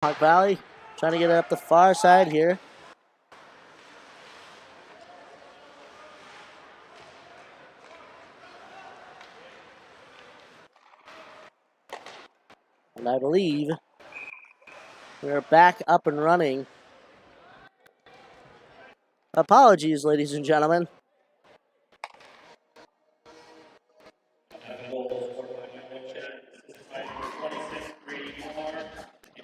Mohawk Valley trying to get it up the far side here. And I believe we're back up and running. Apologies, ladies and gentlemen.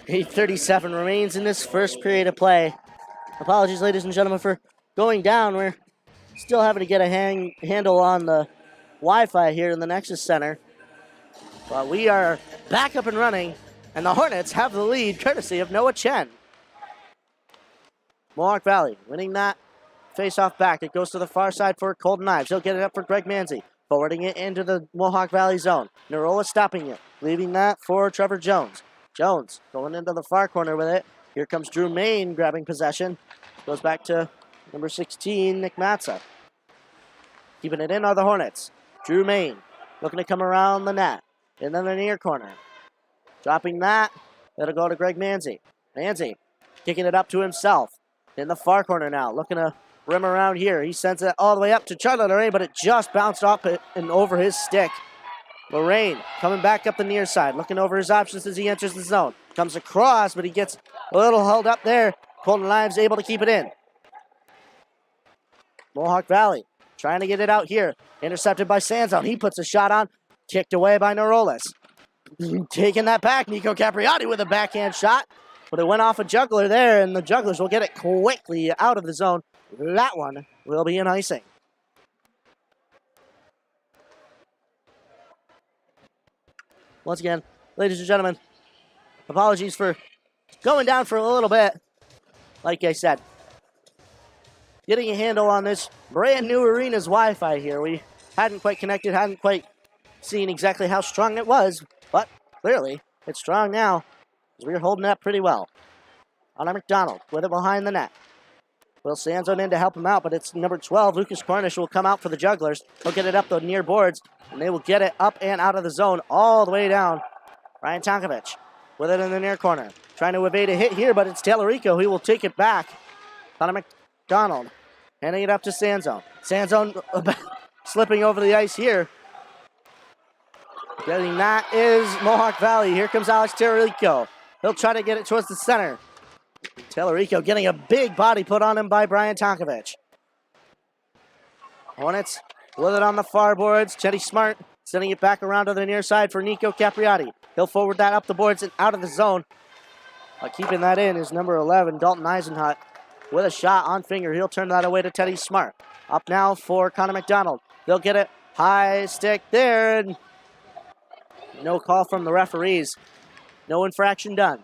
8:37 remains in this first period of play. Apologies, ladies and gentlemen, for going down. We're still having to get a handle on the Wi-Fi here in the Nexus Center. But we are back up and running, and the Hornets have the lead courtesy of Noah Chen. Mohawk Valley winning that face-off back. It goes to the far side for Colton Ives. He'll get it up for Greg Manzi, forwarding it into the Mohawk Valley zone. Narola stopping it, leaving that for Trevor Jones. Jones going into the far corner with it. Here comes Drew Main grabbing possession. Goes back to number 16, Nick Matza. Keeping it in are the Hornets. Drew Main looking to come around the net. And then the near corner. Dropping that. It'll go to Greg Manzi. Manzi kicking it up to himself. In the far corner now. Looking to rim around here. He sends it all the way up to Charlie Lorraine, but it just bounced off it and over his stick. Lorraine coming back up the near side. Looking over his options as he enters the zone. Comes across, but he gets a little held up there. Colton Ives able to keep it in. Mohawk Valley trying to get it out here. Intercepted by Sanzone. He puts a shot on. Kicked away by Neurolis. Taking that back, Nico Capriati with a backhand shot. But it went off a juggler there, and the Jugglers will get it quickly out of the zone. That one will be an icing. Once again, ladies and gentlemen, apologies for going down for a little bit. Like I said, getting a handle on this brand new arena's Wi-Fi here. We hadn't quite connected, hadn't quite seen exactly how strong it was, but clearly it's strong now, because we're holding up pretty well. Connor McDonald with it behind the net. Will Sanzone in to help him out, but it's number 12, Lucas Cornish, will come out for the Jugglers. He'll get it up the near boards, and they will get it up and out of the zone all the way down. Ryan Tonkovich with it in the near corner. Trying to evade a hit here, but it's Tellerico. He will take it back. Connor McDonald handing it up to Sanzone. Sanzone slipping over the ice here. Getting that is Mohawk Valley. Here comes Alex Tellerico. He'll try to get it towards the center. Tellerico getting a big body put on him by Brian Tonkovich. Hornets with it on the far boards. Chetty Smart sending it back around to the near side for Nico Capriati. He'll forward that up the boards and out of the zone. Keeping that in is number 11, Dalton Eisenhut, with a shot on finger. He'll turn that away to Teddy Smart. Up now for Connor McDonald. They'll get it high stick there, and no call from the referees. No infraction done.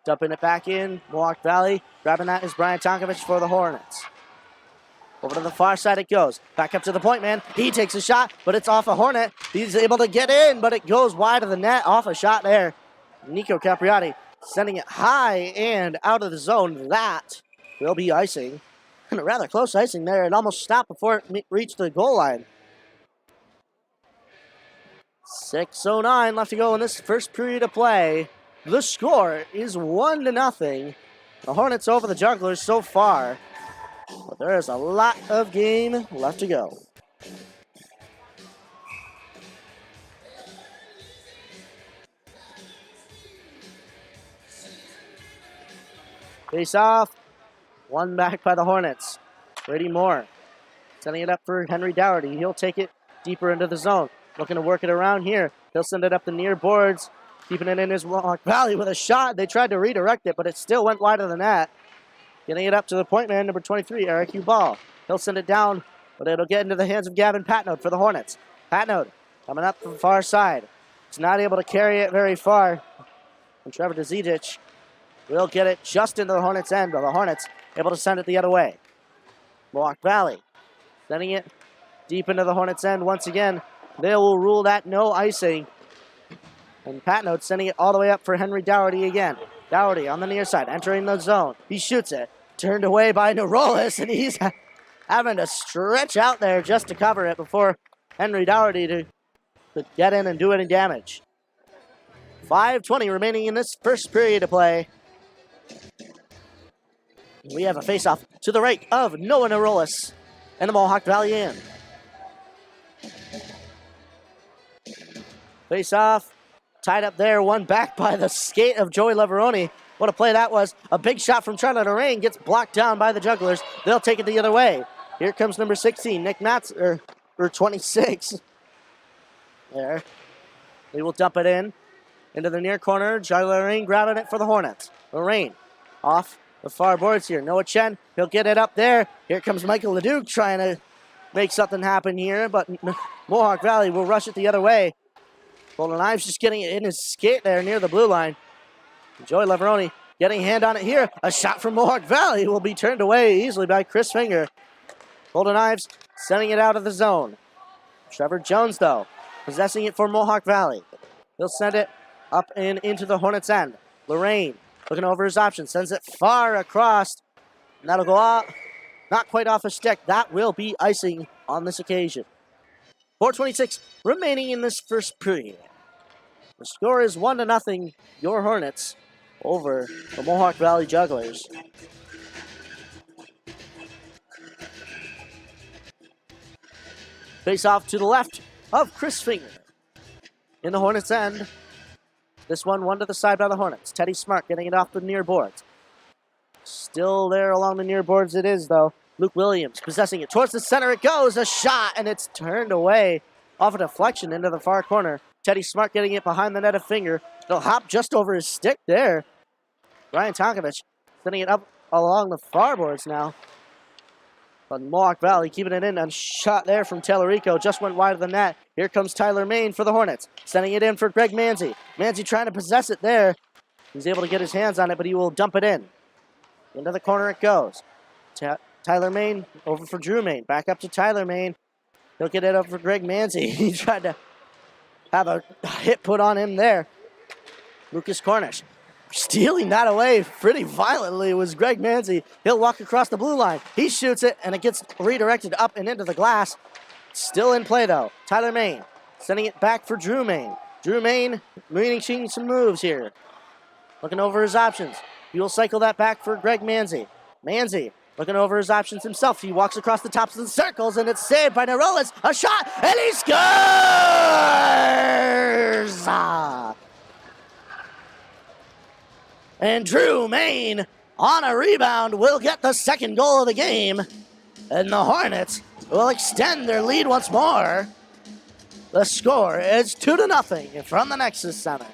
Dumping it back in, Mohawk Valley. Grabbing that is Brian Tonkovich for the Hornets. Over to the far side it goes. Back up to the point man. He takes a shot, but it's off a Hornet. He's able to get in, but it goes wide of the net. Off a shot there. Nico Capriati sending it high and out of the zone. That will be icing. And a rather close icing there. It almost stopped before it reached the goal line. 6:09 left to go in this first period of play. The score is 1-0. The Hornets over the Jugglers so far. But there is a lot of game left to go. Face off. One back by the Hornets. Brady Moore sending it up for Henry Dougherty. He'll take it deeper into the zone. Looking to work it around here. He'll send it up the near boards. Keeping it in his Mohawk Valley with a shot. They tried to redirect it, but it still went wide of the net. Getting it up to the point man, number 23, Eric Uball. He'll send it down, but it'll get into the hands of Gavin Patnode for the Hornets. Patnode coming up from the far side. He's not able to carry it very far. And Trevor Dezidich will get it just into the Hornets' end, but the Hornets able to send it the other way. Mohawk Valley sending it deep into the Hornets' end once again. They will rule that no icing. And Patnode sending it all the way up for Henry Dougherty again. Dougherty on the near side, entering the zone. He shoots it. Turned away by Neurolis, and he's having to stretch out there just to cover it before Henry Dougherty to get in and do any damage. 5:20 remaining in this first period of play. We have a face-off to the right of Noah Narolis and the Mohawk Valley Inn. Face-off, tied up there, one back by the skate of Joey Leveroni. What a play that was. A big shot from Charlotte Lorraine gets blocked down by the Jugglers. They'll take it the other way. Here comes number 16, Nick Matz, or 26. There. They will dump it into the near corner. Charlotte Lorraine grabbing it for the Hornets. Lorraine off the far boards here. Noah Chen, he'll get it up there. Here comes Michael Leduc trying to make something happen here, but Mohawk Valley will rush it the other way. Golden Ives just getting it in his skate there near the blue line. Joey Leveroni getting a hand on it here. A shot from Mohawk Valley will be turned away easily by Chris Finger. Golden Ives sending it out of the zone. Trevor Jones, though, possessing it for Mohawk Valley. He'll send it up and into the Hornets' end. Lorraine looking over his options, sends it far across. And that'll go out, not quite off a stick. That will be icing on this occasion. 4:26 remaining in this first period. The score is 1-0, your Hornets over the Mohawk Valley Jugglers. Face off to the left of Chris Finger. In the Hornets' end. This one to the side by the Hornets. Teddy Smart getting it off the near boards. Still there along the near boards it is, though. Luke Williams possessing it. Towards the center it goes. A shot, and it's turned away off a deflection into the far corner. Teddy Smart getting it behind the net of Finger. They'll hop just over his stick there. Ryan Tonkovich sending it up along the far boards now. But Mohawk Valley keeping it in. A shot there from Tellerico. Just went wide of the net. Here comes Tyler Main for the Hornets. Sending it in for Greg Manzi. Manzi trying to possess it there. He's able to get his hands on it, but he will dump it in. Into the corner it goes. Tyler Main over for Drew Main. Back up to Tyler Main. He'll get it up for Greg Manzi. He tried to have a hit put on him there. Lucas Cornish stealing that away pretty violently was Greg Manzi. He'll walk across the blue line. He shoots it, and it gets redirected up and into the glass. Still in play, though. Tyler Main sending it back for Drew Main. Drew Main making some moves here. Looking over his options. He will cycle that back for Greg Manzi. Manzi looking over his options himself. He walks across the tops of the circles, and it's saved by Narolis. A shot, and he scores! And Drew Main on a rebound will get the second goal of the game. And the Hornets will extend their lead once more. The score is 2-0 from the Nexus Center.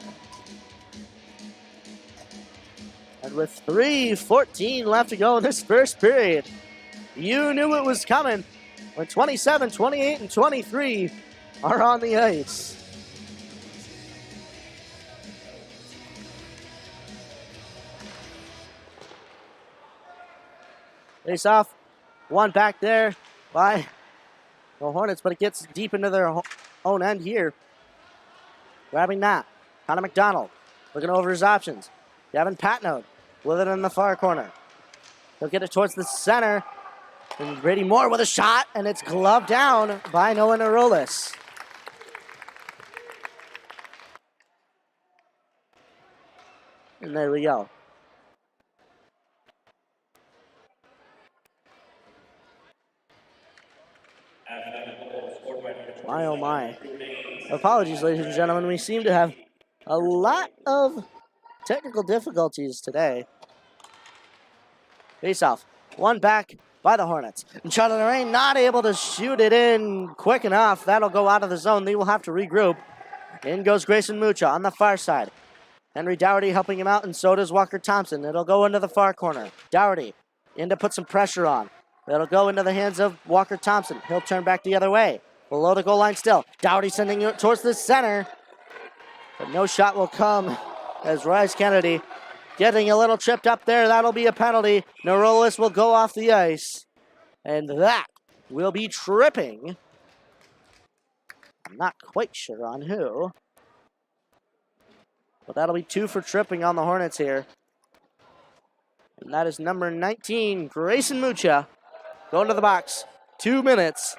And with 3:14 left to go in this first period, you knew it was coming when 27, 28, and 23 are on the ice. Face off, one back there by the Hornets, but it gets deep into their own end here. Grabbing that, Connor McDonald looking over his options. Gavin Patnode with it in the far corner. He'll get it towards the center. And Brady Moore with a shot, and it's gloved down by Noah Narolis. And there we go. My oh my. Apologies, ladies and gentlemen. We seem to have a lot of technical difficulties today. Face off. One back by the Hornets. And Charlotte Lorraine not able to shoot it in quick enough. That'll go out of the zone. They will have to regroup. In goes Grayson Mucha on the far side. Henry Dougherty helping him out, and so does Walker Thompson. It'll go into the far corner. Dougherty in to put some pressure on. It'll go into the hands of Walker Thompson. He'll turn back the other way. Below the goal line still. Dougherty sending it towards the center. But no shot will come as Rice Kennedy getting a little tripped up there. That'll be a penalty. Narolis will go off the ice. And that will be tripping. I'm not quite sure on who. But that'll be 2 for tripping on the Hornets here. And that is number 19, Grayson Mucha, going to the box. 2 minutes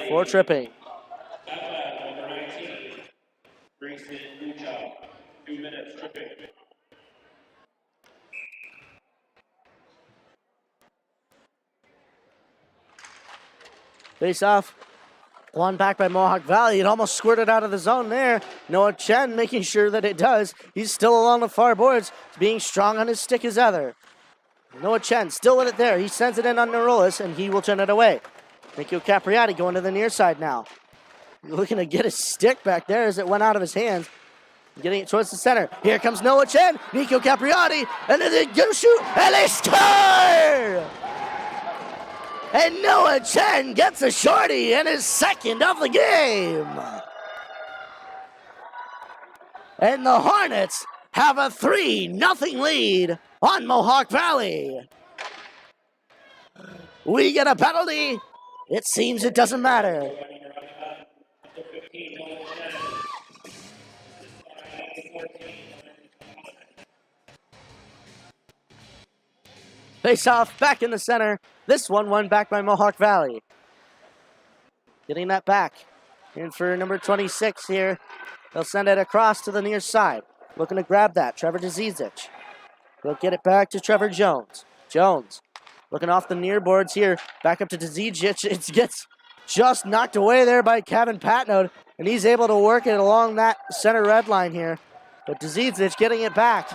for tripping. Face off. One back by Mohawk Valley. It almost squirted out of the zone there. Noah Chen making sure that it does. He's still along the far boards, being strong on his stick as ever. Noah Chen still with it there. He sends it in on Nerolis, and he will turn it away. Mikio Capriati going to the near side now. Looking to get his stick back there as it went out of his hands. Getting it towards the center. Here comes Noah Chen. Mikio Capriati, and then they go shoot, and they score! And Noah Chen gets a shorty and his second of the game. And the Hornets have a 3-0 lead on Mohawk Valley. We get a penalty. It seems it doesn't matter. Face off back in the center. This one won back by Mohawk Valley. Getting that back. In for number 26 here. They'll send it across to the near side. Looking to grab that. Trevor Zizic. He'll get it back to Trevor Jones. Jones looking off the near boards here. Back up to Zizic. It gets just knocked away there by Kevin Patnode. And he's able to work it along that center red line here. But Zizic getting it back.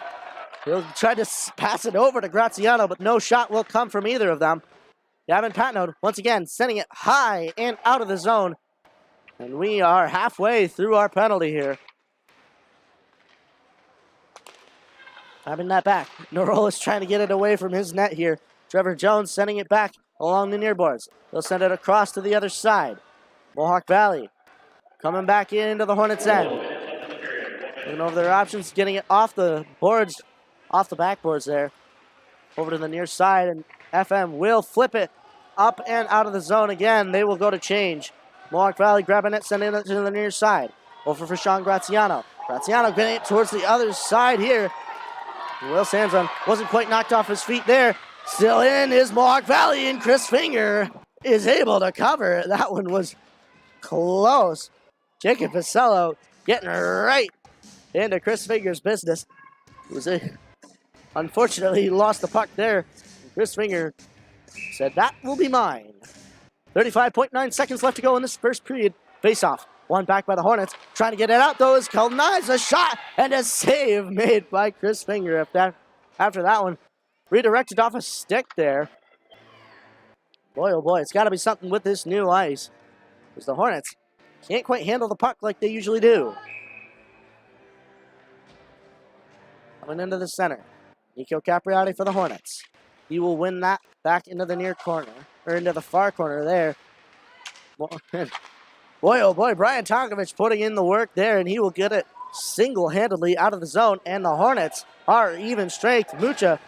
He'll try to pass it over to Graziano, but no shot will come from either of them. Gavin Patnode, once again, sending it high and out of the zone. And we are halfway through our penalty here. Having that back. Nerolis trying to get it away from his net here. Trevor Jones sending it back along the near boards. They'll send it across to the other side. Mohawk Valley coming back into the Hornets' end. Looking over their options, getting it off the boards, off the backboards there. Over to the near side, and FM will flip it up and out of the zone again. They will go to change. Mohawk Valley grabbing it, sending it to the near side. Over for Sean Graziano. Graziano getting it towards the other side here. Will Sanson wasn't quite knocked off his feet there. Still in is Mohawk Valley, and Chris Finger is able to cover. That one was close. Jacob Pacello getting right into Chris Finger's business. Unfortunately, he lost the puck there. Chris Finger said, "That will be mine." 35.9 seconds left to go in this first period. Face-off. One back by the Hornets. Trying to get it out, though, is Kalniz. A shot and a save made by Chris Finger. After that one, redirected off a stick there. Boy, oh boy, it's got to be something with this new ice. Because the Hornets can't quite handle the puck like they usually do. Coming into the center. Nico Capriati for the Hornets. He will win that back into the near corner, or into the far corner there. Boy, oh boy, Brian Tonkovich putting in the work there, and he will get it single-handedly out of the zone, and the Hornets are even strength. Mucha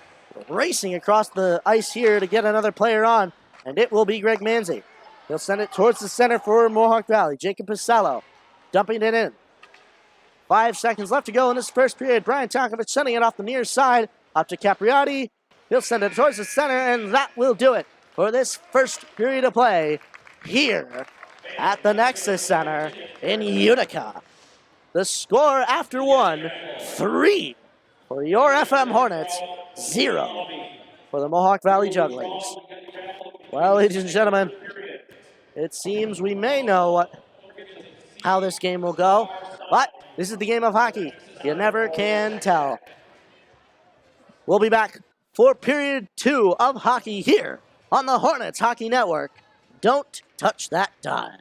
racing across the ice here to get another player on, and it will be Greg Manzi. He'll send it towards the center for Mohawk Valley. Jacob Pacello dumping it in. 5 seconds left to go in this first period. Brian Tonkovich sending it off the near side up to Capriati. He'll send it towards the center, and that will do it for this first period of play here at the Nexus Center in Utica. The score after 1, 3 for your FM Hornets, 0 for the Mohawk Valley Jugglers. Well, ladies and gentlemen, it seems we may know how this game will go, but this is the game of hockey. You never can tell. We'll be back for period 2 of hockey here on the Hornets Hockey Network. Don't touch that dial.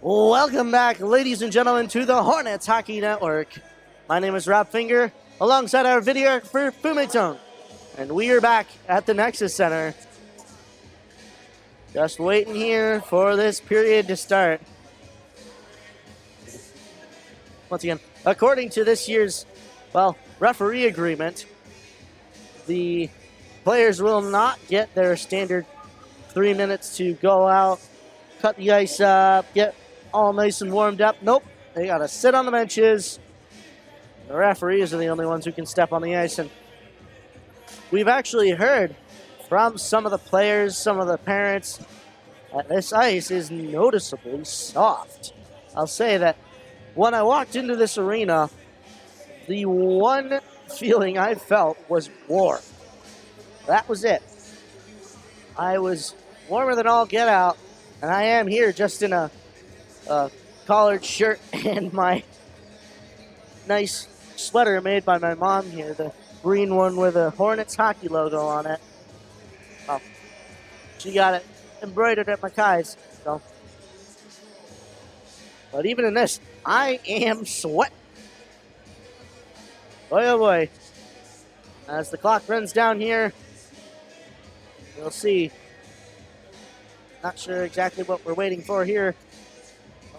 Welcome back, ladies and gentlemen, to the Hornets Hockey Network. My name is Rob Finger, alongside our videographer, Fu-Mei Tung. And we are back at the Nexus Center. Just waiting here for this period to start. Once again, according to this year's, referee agreement, the players will not get their standard 3 minutes to go out, cut the ice up, get all nice and warmed up. Nope, they got to sit on the benches. The referees are the only ones who can step on the ice. And we've actually heard from some of the players, some of the parents, that this ice is noticeably soft. I'll say that when I walked into this arena, the one feeling I felt was warm. That was it. I was warmer than all get out, and I am here just in a collared shirt and my nice sweater made by my mom here, the green one with a Hornets hockey logo on it. Well, she got it embroidered at my thighs, so. But even in this, I am sweating. Boy, oh boy. As the clock runs down here, we'll see. Not sure exactly what we're waiting for here.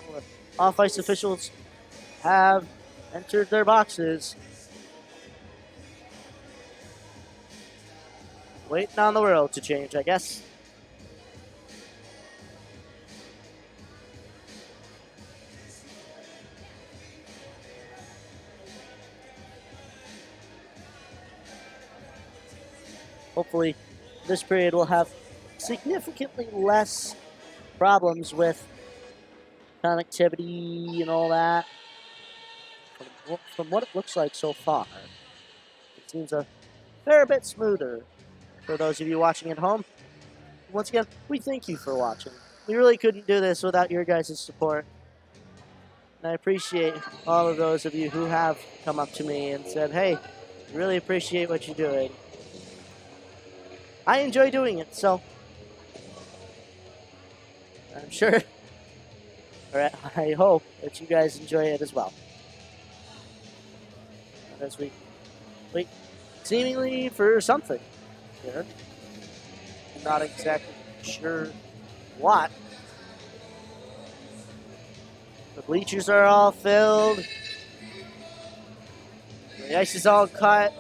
Well, the off-ice officials have entered their boxes. Waiting on the world to change, I guess. Hopefully, this period will have significantly less problems with connectivity and all that. From what it looks like so far, it seems a fair bit smoother for those of you watching at home. Once again, we thank you for watching. We really couldn't do this without your guys' support. And I appreciate all of those of you who have come up to me and said, hey, really appreciate what you're doing. I enjoy doing it, so I'm sure, or I hope that you guys enjoy it as well. As we wait seemingly for something here. I'm not exactly sure what. The bleachers are all filled. The ice is all cut.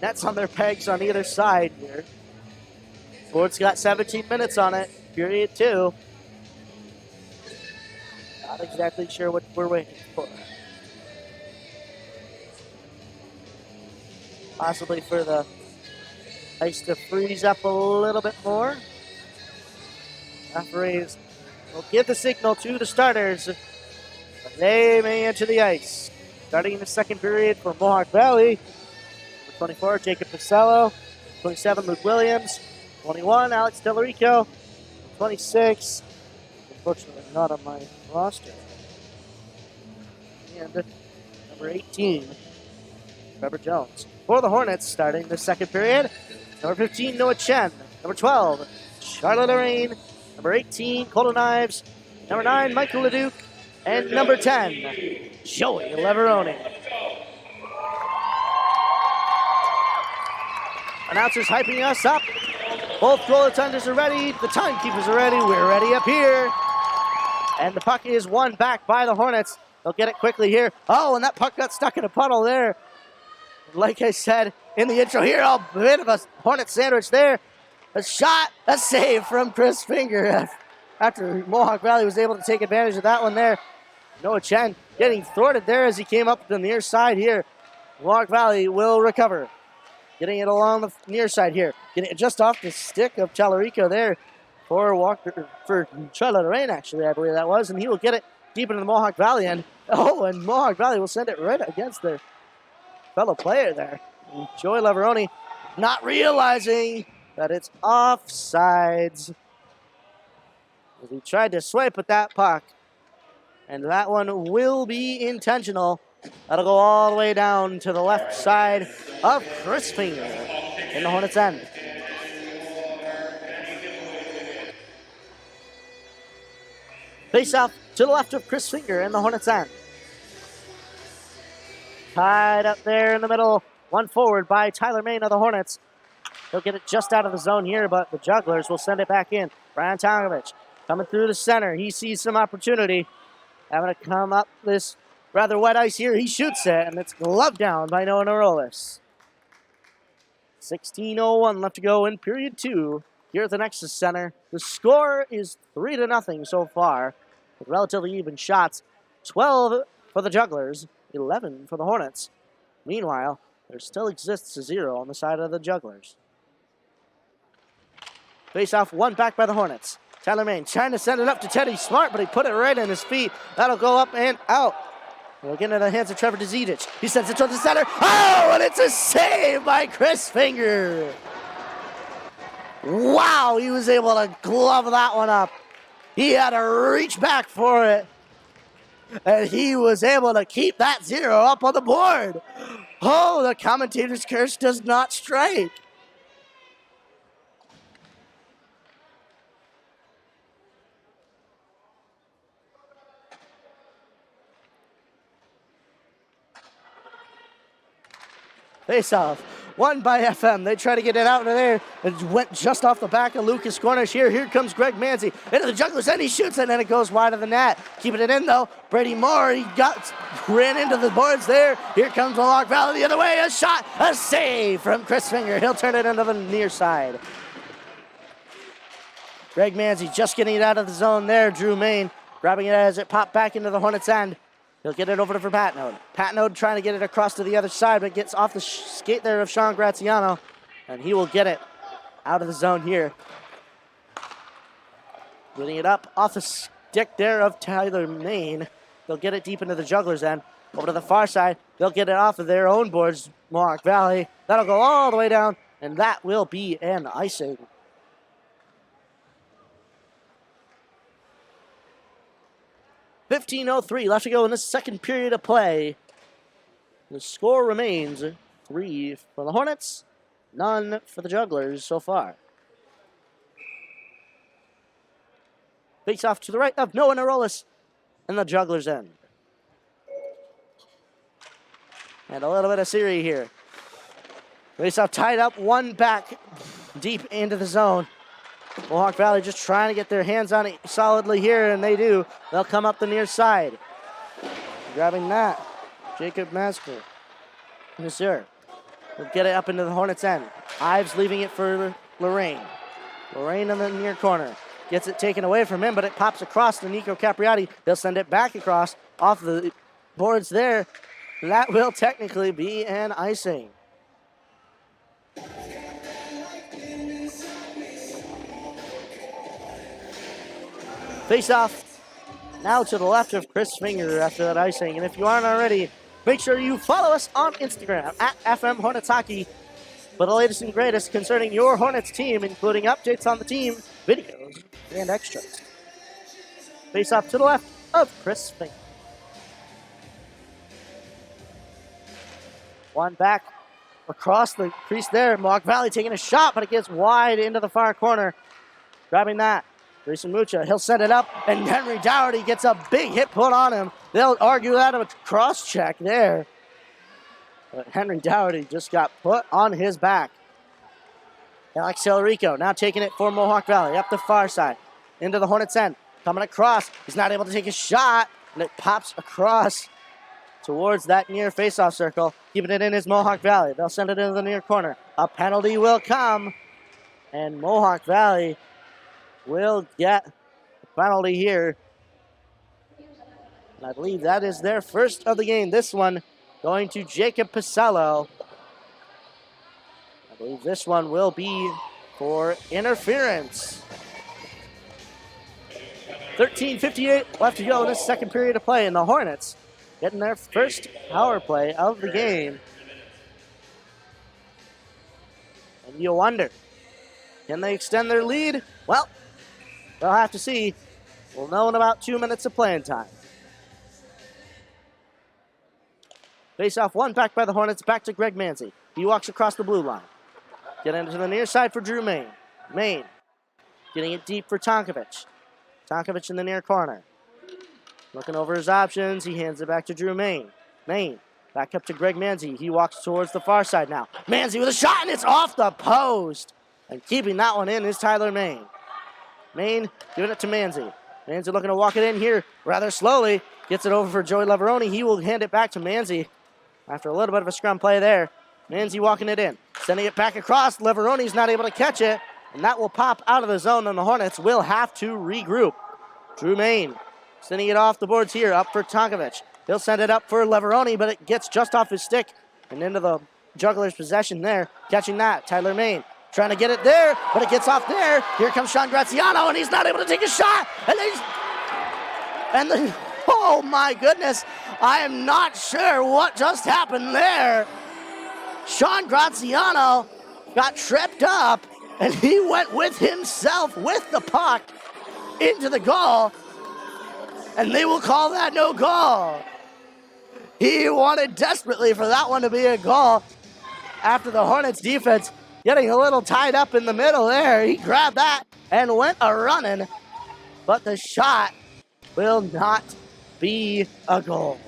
Nets on their pegs on either side here. Board's got 17 minutes on it, period 2. Not exactly sure what we're waiting for. Possibly for the ice to freeze up a little bit more. Referees will give the signal to the starters. But they may enter the ice. Starting in the second period for Mohawk Valley. 24, Jacob Pacello. 27, Luke Williams. 21, Alex Tellerico. 26, unfortunately not on my roster. And number 18, Trevor Jones. For the Hornets, starting the second period, number 15, Noah Chen. Number 12, Charlotte Lorraine. Number 18, Colton Ives. Number 9, Michael Leduc. And number 10, Joey Leveroni. Announcers hyping us up. Both goaltenders are ready. The timekeepers are ready. We're ready up here. And the puck is won back by the Hornets. They'll get it quickly here. Oh, and that puck got stuck in a puddle there. Like I said in the intro here, a bit of a Hornet sandwich there. A shot, a save from Chris Finger after Mohawk Valley was able to take advantage of that one there. Noah Chen getting thwarted there as he came up the near side here. Mohawk Valley will recover. Getting it along the near side here. Getting it just off the stick of Tellerico there for Charlotte Lorraine, actually, I believe that was. And he will get it deep into the Mohawk Valley end. Oh, and Mohawk Valley will send it right against their fellow player there. And Joey Leveroni not realizing that it's offsides. He tried to swipe at that puck. And that one will be intentional. That'll go all the way down to the left side of Chris Finger in the Hornets' end. Face off to the left of Chris Finger in the Hornets' end. Tied up there in the middle. One forward by Tyler Main of the Hornets. He'll get it just out of the zone here, but the Jugglers will send it back in. Brian Tonkovich coming through the center. He sees some opportunity. Having to come up this rather wet ice here. He shoots it, and it's gloved down by Noah Norolis. 16:01 left to go in period 2 here at the Nexus Center. The score is 3-0 so far, with relatively even shots. 12 for the Jugglers, 11 for the Hornets. Meanwhile, there still exists a 0 on the side of the Jugglers. Face off, one back by the Hornets. Tyler Main trying to send it up to Teddy Smart, but he put it right in his feet. That'll go up and out. We'll get into the hands of Trevor Chase. He sends it towards the center. Oh, and it's a save by Chris Finger. Wow, he was able to glove that one up. He had to reach back for it. And he was able to keep that 0 up on the board. Oh, the commentator's curse does not strike. Face off. One by FM. They try to get it out of there. It went just off the back of Lucas Cornish here. Here comes Greg Manzi into the Jugglers, and he shoots it, and then it goes wide of the net. Keeping it in, though. Brady Moore, ran into the boards there. Here comes Mohawk Valley the other way. A shot, a save from Chris Finger. He'll turn it into the near side. Greg Manzi just getting it out of the zone there. Drew Main grabbing it as it popped back into the Hornets' end. He'll get it over for Patnode. Patnode trying to get it across to the other side, but gets off the skate there of Sean Graziano, and he will get it out of the zone here. Getting it up off the stick there of Tyler Main. They'll get it deep into the Jugglers' end. Over to the far side, they'll get it off of their own boards, Mohawk Valley. That'll go all the way down, and that will be an icing. 15:03 left to go in the second period of play. The score remains 3 for the Hornets, none for the Jugglers so far. Face off to the right of Noah Norolis and the Jugglers' end. And a little bit of Siri here. Face off tied up, one back deep into the zone. Mohawk Valley just trying to get their hands on it solidly here, and they do. They'll come up the near side. Grabbing that, Jacob Masker. Yes, sir. We'll get it up into the Hornets' end. Ives leaving it for Lorraine. Lorraine in the near corner. Gets it taken away from him, but it pops across to Nico Capriati. They'll send it back across off the boards there. That will technically be an icing. Face off now to the left of Chris Finger after that icing. And if you aren't already, make sure you follow us on Instagram at FM Hornets Hockey for the latest and greatest concerning your Hornets team, including updates on the team, videos, and extras. Face off to the left of Chris Finger. One back across the crease there. Mohawk Valley taking a shot, but it gets wide into the far corner. Grabbing that. Grayson Mucha, he'll set it up, and Henry Dougherty gets a big hit put on him. They'll argue that a cross-check there. But Henry Dougherty just got put on his back. Alex Celerico now taking it for Mohawk Valley up the far side. Into the Hornets' end. Coming across. He's not able to take a shot, and it pops across towards that near face-off circle. Keeping it in is Mohawk Valley. They'll send it into the near corner. A penalty will come, and Mohawk Valley will get a penalty here. And I believe that is their first of the game. This one going to Jacob Pacello. I believe this one will be for interference. 13:58 left to go in this second period of play, and the Hornets getting their first power play of the game. And you wonder, can they extend their lead? Well, they'll have to see. We'll know in about 2 minutes of playing time. Face off one back by the Hornets, back to Greg Manzi. He walks across the blue line. Get into the near side for Drew Main. Main getting it deep for Tonkovich. Tonkovich in the near corner. Looking over his options. He hands it back to Drew Main. Main back up to Greg Manzi. He walks towards the far side now. Manzi with a shot, and it's off the post. And keeping that one in is Tyler Main. Main giving it to Manzi. Manzi looking to walk it in here rather slowly. Gets it over for Joey Leveroni. He will hand it back to Manzi after a little bit of a scrum play there. Manzi walking it in. Sending it back across. Leveroni's not able to catch it. And that will pop out of the zone, and the Hornets will have to regroup. Drew Main sending it off the boards here, up for Tonkovic. He'll send it up for Leveroni, but it gets just off his stick and into the Jugglers' possession there. Catching that, Tyler Main trying to get it there, but it gets off there. Here comes Sean Graziano, and he's not able to take a shot. Oh my goodness, I am not sure what just happened there. Sean Graziano got tripped up, and he went with himself with the puck into the goal, and they will call that no goal. He wanted desperately for that one to be a goal after the Hornets defense getting a little tied up in the middle there. He grabbed that and went a-running, but the shot will not be a goal.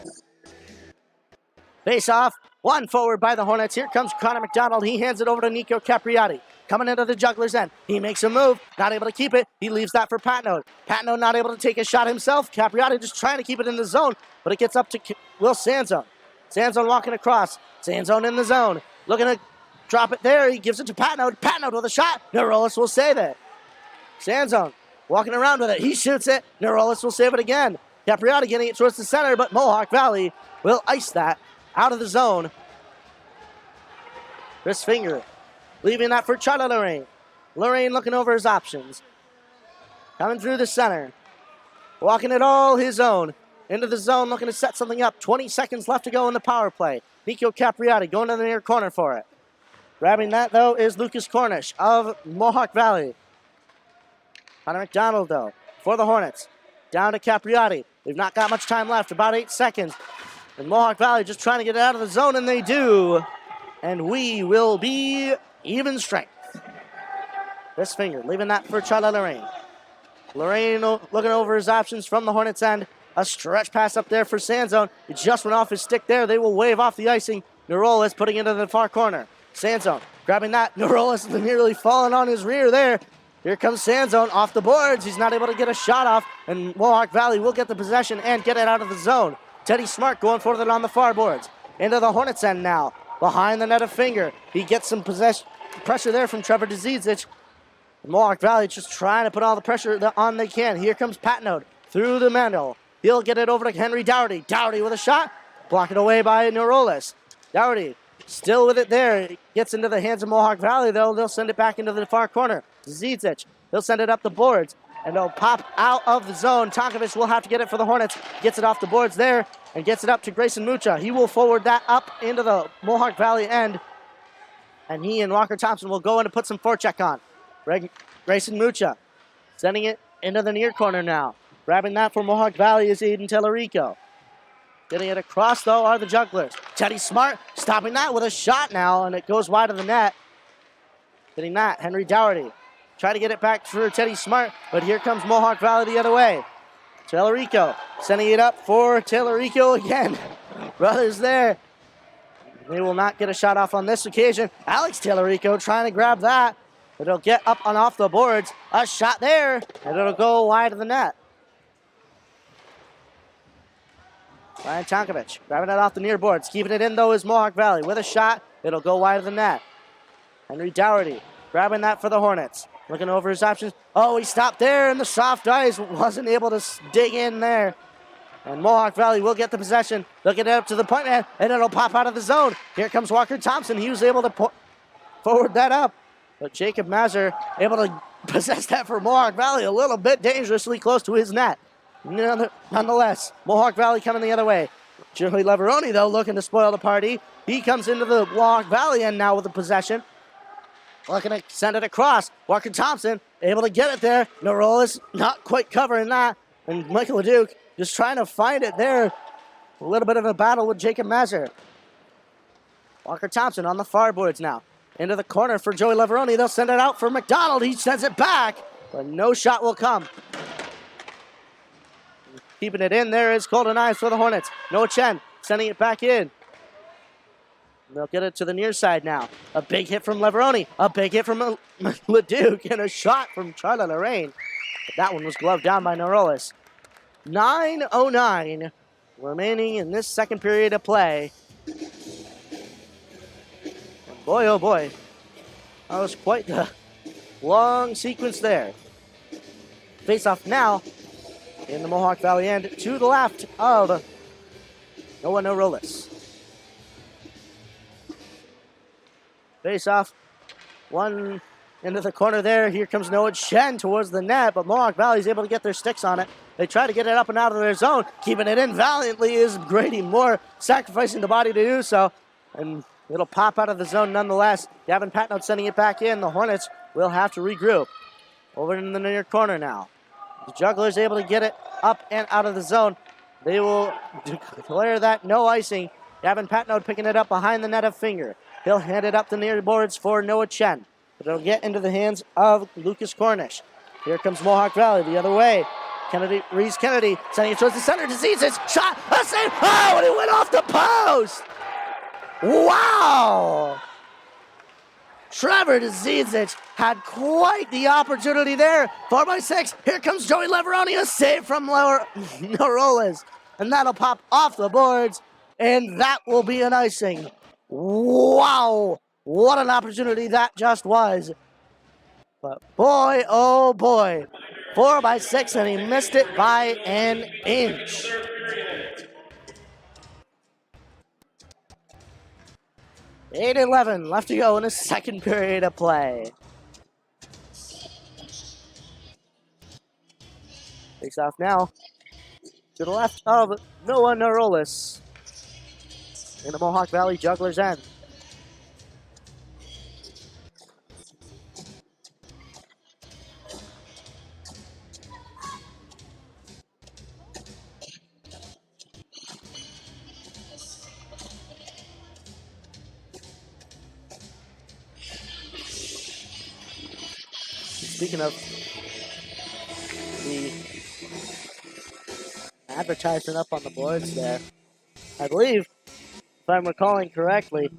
Face off, one forward by the Hornets. Here comes Connor McDonald. He hands it over to Nico Capriati. Coming into the Jugglers' end. He makes a move, not able to keep it. He leaves that for Patno. Patno not able to take a shot himself. Capriati just trying to keep it in the zone, but it gets up to Will Sanzone. Sanzone walking across. Sanzone in the zone. Looking to drop it there. He gives it to Patno. Patno with a shot. Neurolis will save it. Sanzone walking around with it. He shoots it. Neurolis will save it again. Capriati getting it towards the center, but Mohawk Valley will ice that out of the zone. Chris Finger leaving that for Charlie Lorraine. Lorraine looking over his options. Coming through the center. Walking it all his own. Into the zone, looking to set something up. 20 seconds left to go in the power play. Nico Capriati going to the near corner for it. Grabbing that, though, is Lucas Cornish of Mohawk Valley. Connor McDonald, though, for the Hornets. Down to Capriati. We've not got much time left, about 8 seconds. And Mohawk Valley just trying to get it out of the zone, and they do. And we will be even strength. This Finger leaving that for Charlie Lorraine. Lorraine looking over his options from the Hornets' end. A stretch pass up there for Sanzone. It just went off his stick there. They will wave off the icing. Neurolis putting it into the far corner. Sanzone grabbing that. Neurolis nearly falling on his rear there. Here comes Sanzone off the boards. He's not able to get a shot off, and Mohawk Valley will get the possession and get it out of the zone. Teddy Smart going for it on the far boards. Into the Hornets' end now. Behind the net of Finger. He gets some pressure there from Trevor Dzidzic. Mohawk Valley just trying to put all the pressure on they can. Here comes Patnode through the middle. He'll get it over to Henry Dougherty. Dougherty with a shot. Blocked away by Neurolis. Dougherty still with it there. It gets into the hands of Mohawk Valley, though. They'll send it back into the far corner. Dzidzic. He'll send it up the boards. And it'll pop out of the zone. Tonkovic will have to get it for the Hornets. Gets it off the boards there. And gets it up to Grayson Mucha. He will forward that up into the Mohawk Valley end. And he and Walker Thompson will go in to put some forecheck on. Grayson Mucha sending it into the near corner now. Grabbing that for Mohawk Valley is Aiden Tellerico. Getting it across, though, are the Jugglers. Teddy Smart stopping that with a shot now, and it goes wide of the net. Getting that, Henry Dougherty. Try to get it back for Teddy Smart, but here comes Mohawk Valley the other way. Tellerico sending it up for Tellerico again. Brothers there. They will not get a shot off on this occasion. Alex Tellerico trying to grab that. It'll get up and off the boards. A shot there, and it'll go wide of the net. Ryan Tonkovic grabbing it off the near boards. Keeping it in, though, is Mohawk Valley. With a shot, it'll go wide of the net. Henry Dougherty grabbing that for the Hornets. Looking over his options. Oh, he stopped there, and the soft ice wasn't able to dig in there. And Mohawk Valley will get the possession. They'll get it up to the point man, and it'll pop out of the zone. Here comes Walker Thompson. He was able to forward that up. But Jacob Mazur able to possess that for Mohawk Valley a little bit dangerously close to his net. Nonetheless, Mohawk Valley coming the other way. Joey Leveroni, though, looking to spoil the party. He comes into the Mohawk Valley end now with the possession. Looking to send it across. Walker Thompson able to get it there. Neurolis not quite covering that. And Michael LeDuc just trying to find it there. A little bit of a battle with Jacob Mazur. Walker Thompson on the far boards now. Into the corner for Joey Leveroni. They'll send it out for McDonald. He sends it back, but no shot will come. keeping it in. There is Golden Eyes for the Hornets. Noah Chen sending it back in. They'll get it to the near side now. A big hit from Leveroni. A big hit from LeDuc. And a shot from Charlotte Lorraine. But that one was gloved down by Norollis. 9:09 remaining in this second period of play. And boy, oh boy, that was quite the long sequence there. Face-off now in the Mohawk Valley end to the left of Noah Norollis. Face-off, one into the corner there. Here comes Noah Chen towards the net, but Mohawk Valley is able to get their sticks on it. They try to get it up and out of their zone. Keeping it in valiantly is Grady Moore, sacrificing the body to do so. And it'll pop out of the zone nonetheless. Gavin Patnode sending it back in. The Hornets will have to regroup. Over in the near corner now. The Jugglers able to get it up and out of the zone. They will declare that no icing. Gavin Patnode picking it up behind the net of Finger. He'll hand it up the near boards for Noah Chen. But it'll get into the hands of Lucas Cornish. Here comes Mohawk Valley the other way. Reese Kennedy sending it towards the center. Diseases shot, a save. Oh, and it went off the post. Wow. Trevor Diseases had quite the opportunity there. 4x6. Here comes Joey Leveroni. A save from Norollis. And that'll pop off the boards. And that will be an icing. Wow. What an opportunity that just was. But boy, oh boy. 4x6, and he missed it by an inch. $8:11 left to go in the second period of play. Takes off now to the left of Noah Norollis in the Mohawk Valley Jugglers end. Speaking of the advertisement up on the boards there, I believe, if I'm recalling correctly,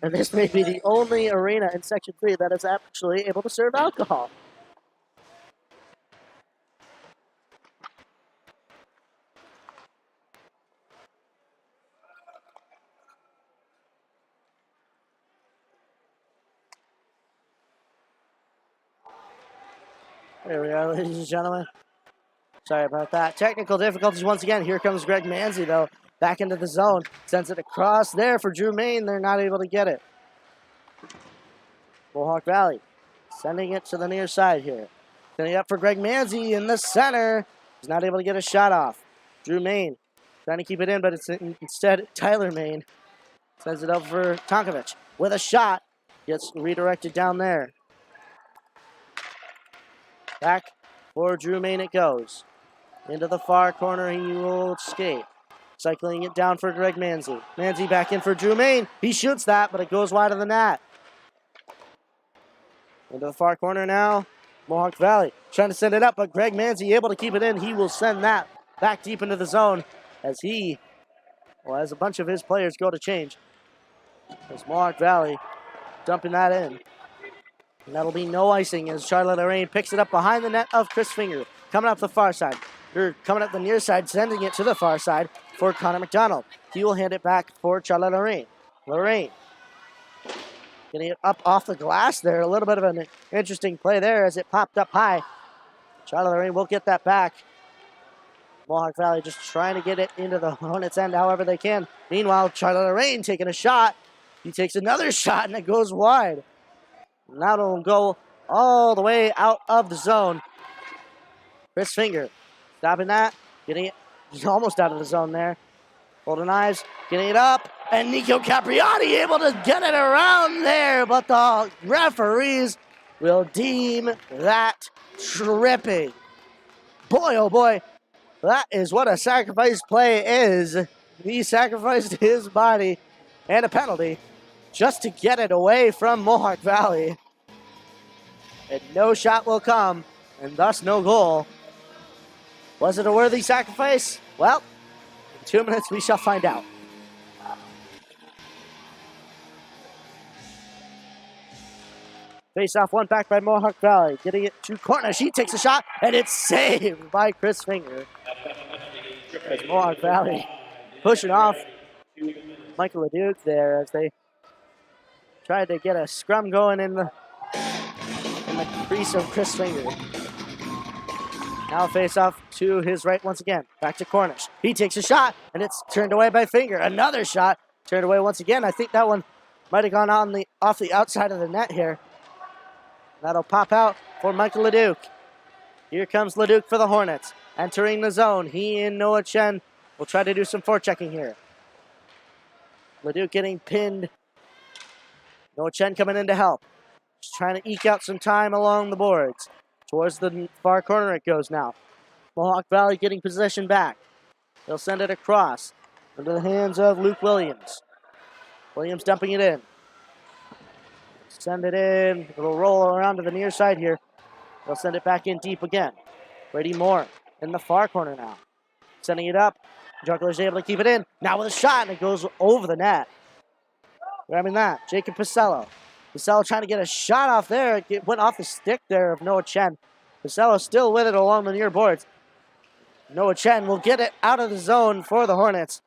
and this may be the only arena in Section 3 that is actually able to serve alcohol. There we are, ladies and gentlemen. Sorry about that. Technical difficulties once again. Here comes Greg Manzi, though. Back into the zone. Sends it across there for Drew Main. They're not able to get it. Mohawk Valley sending it to the near side here. Sending it up for Greg Manzi in the center. He's not able to get a shot off. Drew Main trying to keep it in, but it's instead Tyler Main. Sends it up for Tonkovich with a shot. Gets redirected down there. Back for Drew Main it goes. Into the far corner he will skate. Cycling it down for Greg Manzi. Manzi back in for Drew Main. He shoots that, but it goes wide of the net. Into the far corner now. Mohawk Valley trying to send it up, but Greg Manzi able to keep it in. He will send that back deep into the zone as as a bunch of his players go to change. As Mohawk Valley dumping that in. And that'll be no icing as Charlotte Lorraine picks it up behind the net of Chris Finger. Coming up the far side. Coming up the near side, sending it to the far side for Connor McDonald. He will hand it back for Charlotte Lorraine. Lorraine getting it up off the glass there. A little bit of an interesting play there as it popped up high. Charlotte Lorraine will get that back. Mohawk Valley just trying to get it into the Hornets end however they can. Meanwhile, Charlotte Lorraine taking a shot. He takes another shot and it goes wide. Now it'll go all the way out of the zone. Chris Finger stopping that, getting it almost out of the zone there. Golden Eyes getting it up, and Nico Capriati able to get it around there, but the referees will deem that tripping. Boy, oh boy, that is what a sacrifice play is. He sacrificed his body and a penalty just to get it away from Mohawk Valley. And no shot will come, and thus no goal. Was it a worthy sacrifice? Well, in 2 minutes we shall find out. Face off, one back by Mohawk Valley. Getting it to Corner. She takes a shot, and it's saved by Chris Finger. As Mohawk Valley pushing off Michael LeDuc there as they tried to get a scrum going in the crease of Chris Finger. Now face off to his right once again. Back to Cornish. He takes a shot, and it's turned away by Finger. Another shot turned away once again. I think that one might have gone off the outside of the net here. That'll pop out for Michael LeDuc. Here comes LeDuc for the Hornets. Entering the zone. He and Noah Chen will try to do some forechecking here. LeDuc getting pinned. Noah Chen coming in to help. Just trying to eke out some time along the boards. Towards the far corner it goes now. Mohawk Valley getting possession back. They'll send it across into the hands of Luke Williams. Williams dumping it in. Send it in. It'll roll around to the near side here. They'll send it back in deep again. Brady Moore in the far corner now. Sending it up. Jugglers able to keep it in. Now with a shot, and it goes over the net. Grabbing that. Jacob Pacello. Pacello trying to get a shot off there. It went off the stick there of Noah Chen. Pacello still with it along the near boards. Noah Chen will get it out of the zone for the Hornets.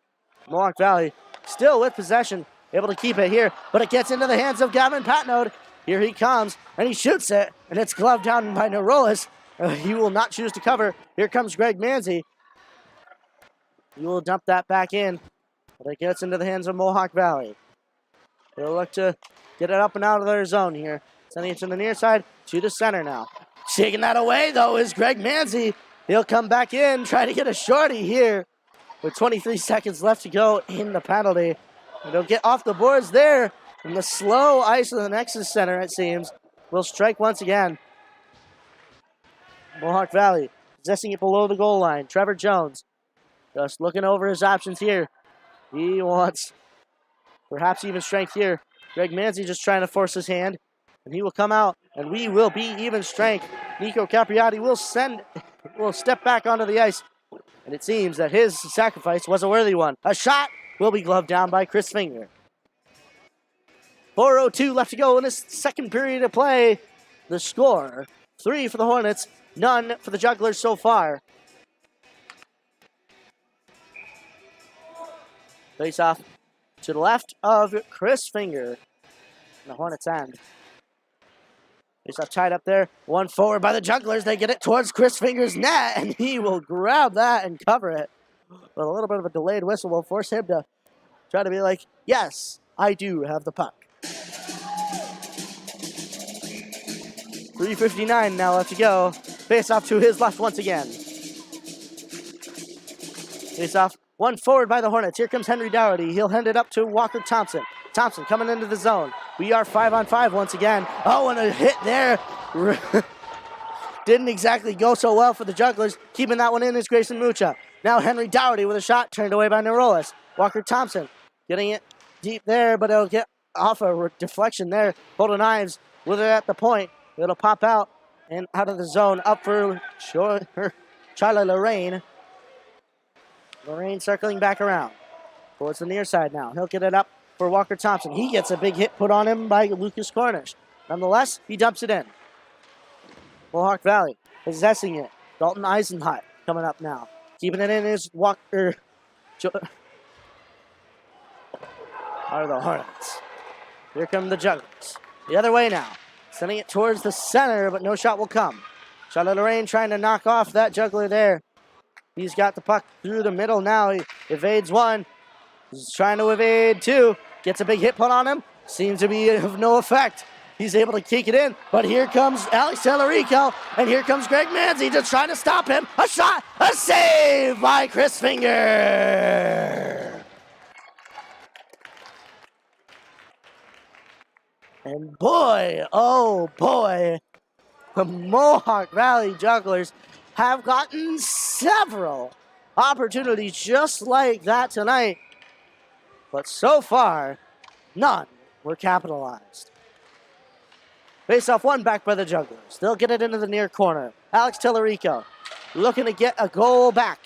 Mohawk Valley still with possession. Able to keep it here, but it gets into the hands of Gavin Patnode. Here he comes, and he shoots it, and it's gloved down by Neurolis. He will not choose to cover. Here comes Greg Manzi. He will dump that back in, but it gets into the hands of Mohawk Valley. They'll look to get it up and out of their zone here. Sending it to the near side, to the center now. Shaking that away, though, is Greg Manzi. He'll come back in, try to get a shorty here with 23 seconds left to go in the penalty. And they'll get off the boards there. And the slow ice of the Nexus Center, it seems, will strike once again. Mohawk Valley possessing it below the goal line. Trevor Jones just looking over his options here. He wants perhaps even strength here. Greg Manzi just trying to force his hand. And he will come out, and we will be even strength. Nico Capriati will step back onto the ice. And it seems that his sacrifice was a worthy one. A shot will be gloved down by Chris Finger. 4:02 left to go in this second period of play. The score, 3 for the Hornets, none for the Jugglers so far. Face off to the left of Chris Finger. The Hornets end. Face off tied up there. One forward by the Jugglers. They get it towards Chris Finger's net, and he will grab that and cover it. But a little bit of a delayed whistle will force him to try to be like, yes, I do have the puck. 3:59 now left to go. Face off to his left once again. Face off, one forward by the Hornets. Here comes Henry Dougherty. He'll hand it up to Walker Thompson. Thompson coming into the zone. We are 5-on-5 once again. Oh, and a hit there. Didn't exactly go so well for the Jugglers. Keeping that one in is Grayson Mucha. Now Henry Dougherty with a shot turned away by Neurolis. Walker Thompson getting it deep there, but it'll get off a deflection there. Holden Ives with it at the point. It'll pop out and out of the zone. Up for Charlie Lorraine. Lorraine circling back around towards the near side now. He'll get it up for Walker Thompson. He gets a big hit put on him by Lucas Cornish. Nonetheless, he dumps it in. Mohawk Valley possessing it. Dalton Eisenhut coming up now. Keeping it in is Walker. Are the Hornets. Here come the Jugglers. The other way now. Sending it towards the center, but no shot will come. Charlotte Lorraine trying to knock off that Juggler there. He's got the puck through the middle now. He evades one. He's trying to evade two. Gets a big hit put on him. Seems to be of no effect. He's able to kick it in, but here comes Alex Tellerico, and here comes Greg Manzi just trying to stop him. A shot, a save by Chris Finger. And boy, oh boy, the Mohawk Valley Jugglers have gotten several opportunities just like that tonight. But so far, none were capitalized. Face off one back by the Jugglers. They'll get it into the near corner. Alex Tellerico looking to get a goal back.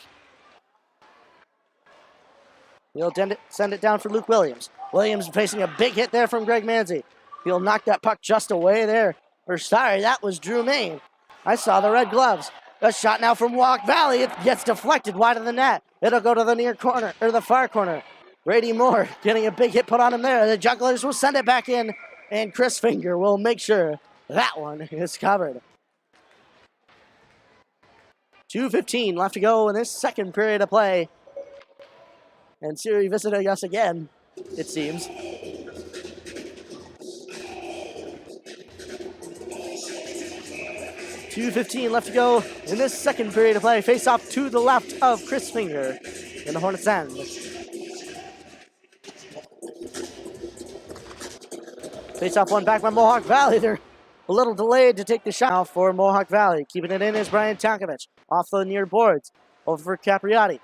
He'll send it down for Luke Williams. Williams facing a big hit there from Greg Manzi. He'll knock that puck just away there. Or sorry, that was Drew Main. I saw the red gloves. A shot now from Mohawk Valley. It gets deflected wide of the net. It'll go to the near corner, or the far corner. Brady Moore getting a big hit put on him there. The Jugglers will send it back in, and Chris Finger will make sure that one is covered. 2:15 left to go in this second period of play. And Siri visiting us again, it seems. .2:15 left to go in this second period of play. Face off to the left of Chris Finger in the Hornets' end. Face off one back by Mohawk Valley. They're a little delayed to take the shot now for Mohawk Valley. Keeping it in is Brian Tonkovich. Off the near boards. Over for Capriati.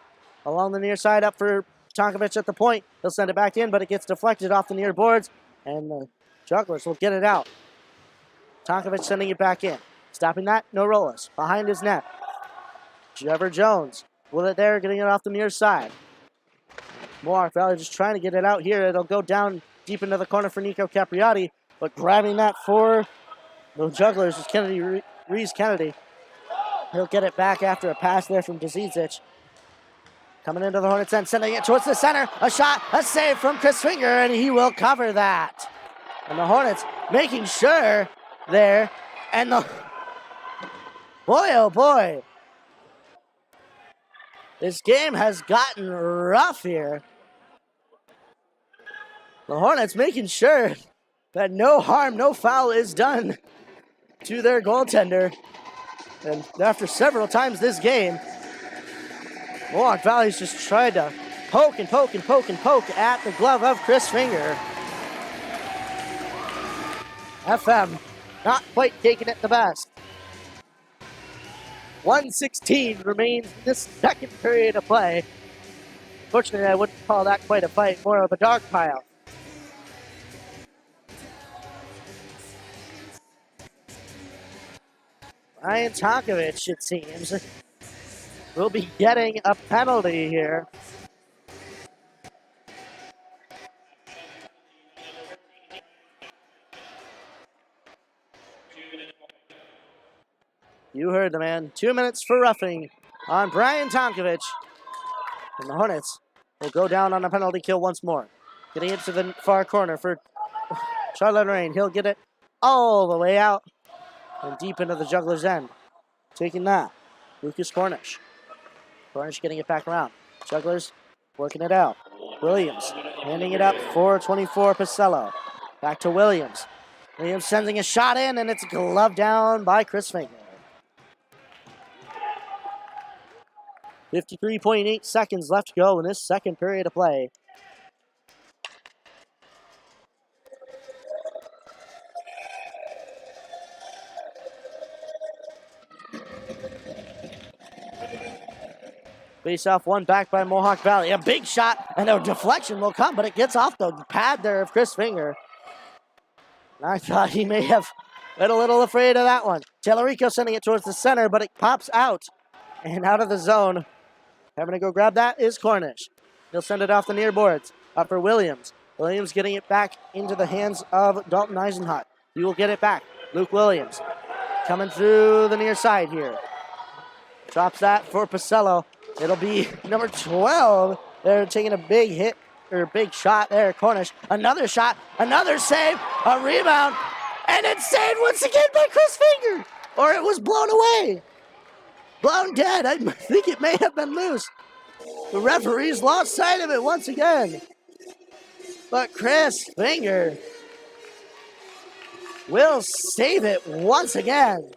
Along the near side up for Tonkovich at the point. He'll send it back in, but it gets deflected off the near boards. And the Jugglers will get it out. Tonkovich sending it back in. Stopping that, Norolas. Behind his net. Trevor Jones. With it there, getting it off the near side. Mohawk Valley just trying to get it out here. It'll go down deep into the corner for Nico Capriati. But grabbing that for the Jugglers is Kennedy, Reese Kennedy. He'll get it back after a pass there from Dzizic. Coming into the Hornets end, sending it towards the center. A shot, a save from Chris Finger, and he will cover that. And the Hornets making sure there. And the... Boy, oh boy. This game has gotten rough here. The Hornets making sure that no harm, no foul is done to their goaltender. And after several times this game, Mohawk Valley's just tried to poke and poke and poke and poke at the glove of Chris Finger. FM not quite taking it the best. 1:16 remains in this second period of play. Fortunately, I wouldn't call that quite a fight, more of a dog pile. Ryan Tonkovich, it seems, will be getting a penalty here. You heard the man. 2 minutes for roughing on Brian Tonkovich. And the Hornets will go down on a penalty kill once more. Getting it to the far corner for Charlotte Rain. He'll get it all the way out and deep into the Jugglers' end. Taking that, Lucas Cornish. Cornish getting it back around. Jugglers working it out. Williams handing it up for 24 Pacello. Back to Williams. Williams sending a shot in, and it's gloved down by Chris Finger. 53.8 seconds left to go in this second period of play. Face off one back by Mohawk Valley. A big shot and a deflection will come, but it gets off the pad there of Chris Finger. I thought he may have been a little afraid of that one. Tellerico sending it towards the center, but it pops out and out of the zone. Having to go grab that is Cornish. He'll send it off the near boards. Up for Williams. Williams getting it back into the hands of Dalton Eisenhut. He will get it back. Luke Williams coming through the near side here. Drops that for Pacello. It'll be number 12. They're taking a big hit, or big shot there, Cornish. Another shot, another save, a rebound, and it's saved once again by Chris Finger. Or it was blown away. Blown dead. I think it may have been loose. The referees lost sight of it once again. But Chris Finger will save it once again.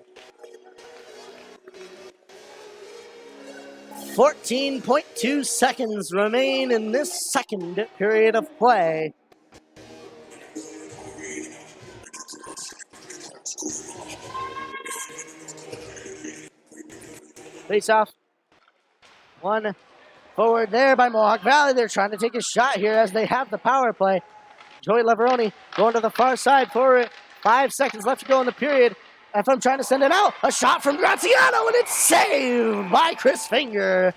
14.2 seconds remain in this second period of play. Face off. One forward there by Mohawk Valley. They're trying to take a shot here as they have the power play. Joey Leveroni going to the far side for it. 5 seconds left to go in the period. FM trying to send it out. A shot from Graziano, and it's saved by Chris Finger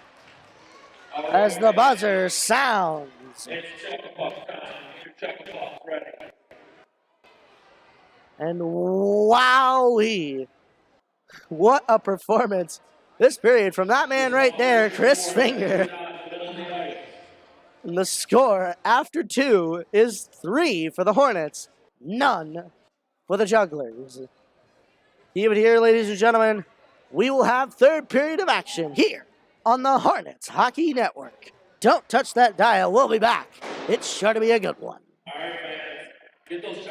as the buzzer sounds. And wowee, what a performance this period from that man right there, Chris Finger. And the score after 2 is 3 for the Hornets, none for the Jugglers. Keep it here, ladies and gentlemen. We will have third period of action here on the Hornets Hockey Network. Don't touch that dial. We'll be back. It's sure to be a good one. All right, man. Get those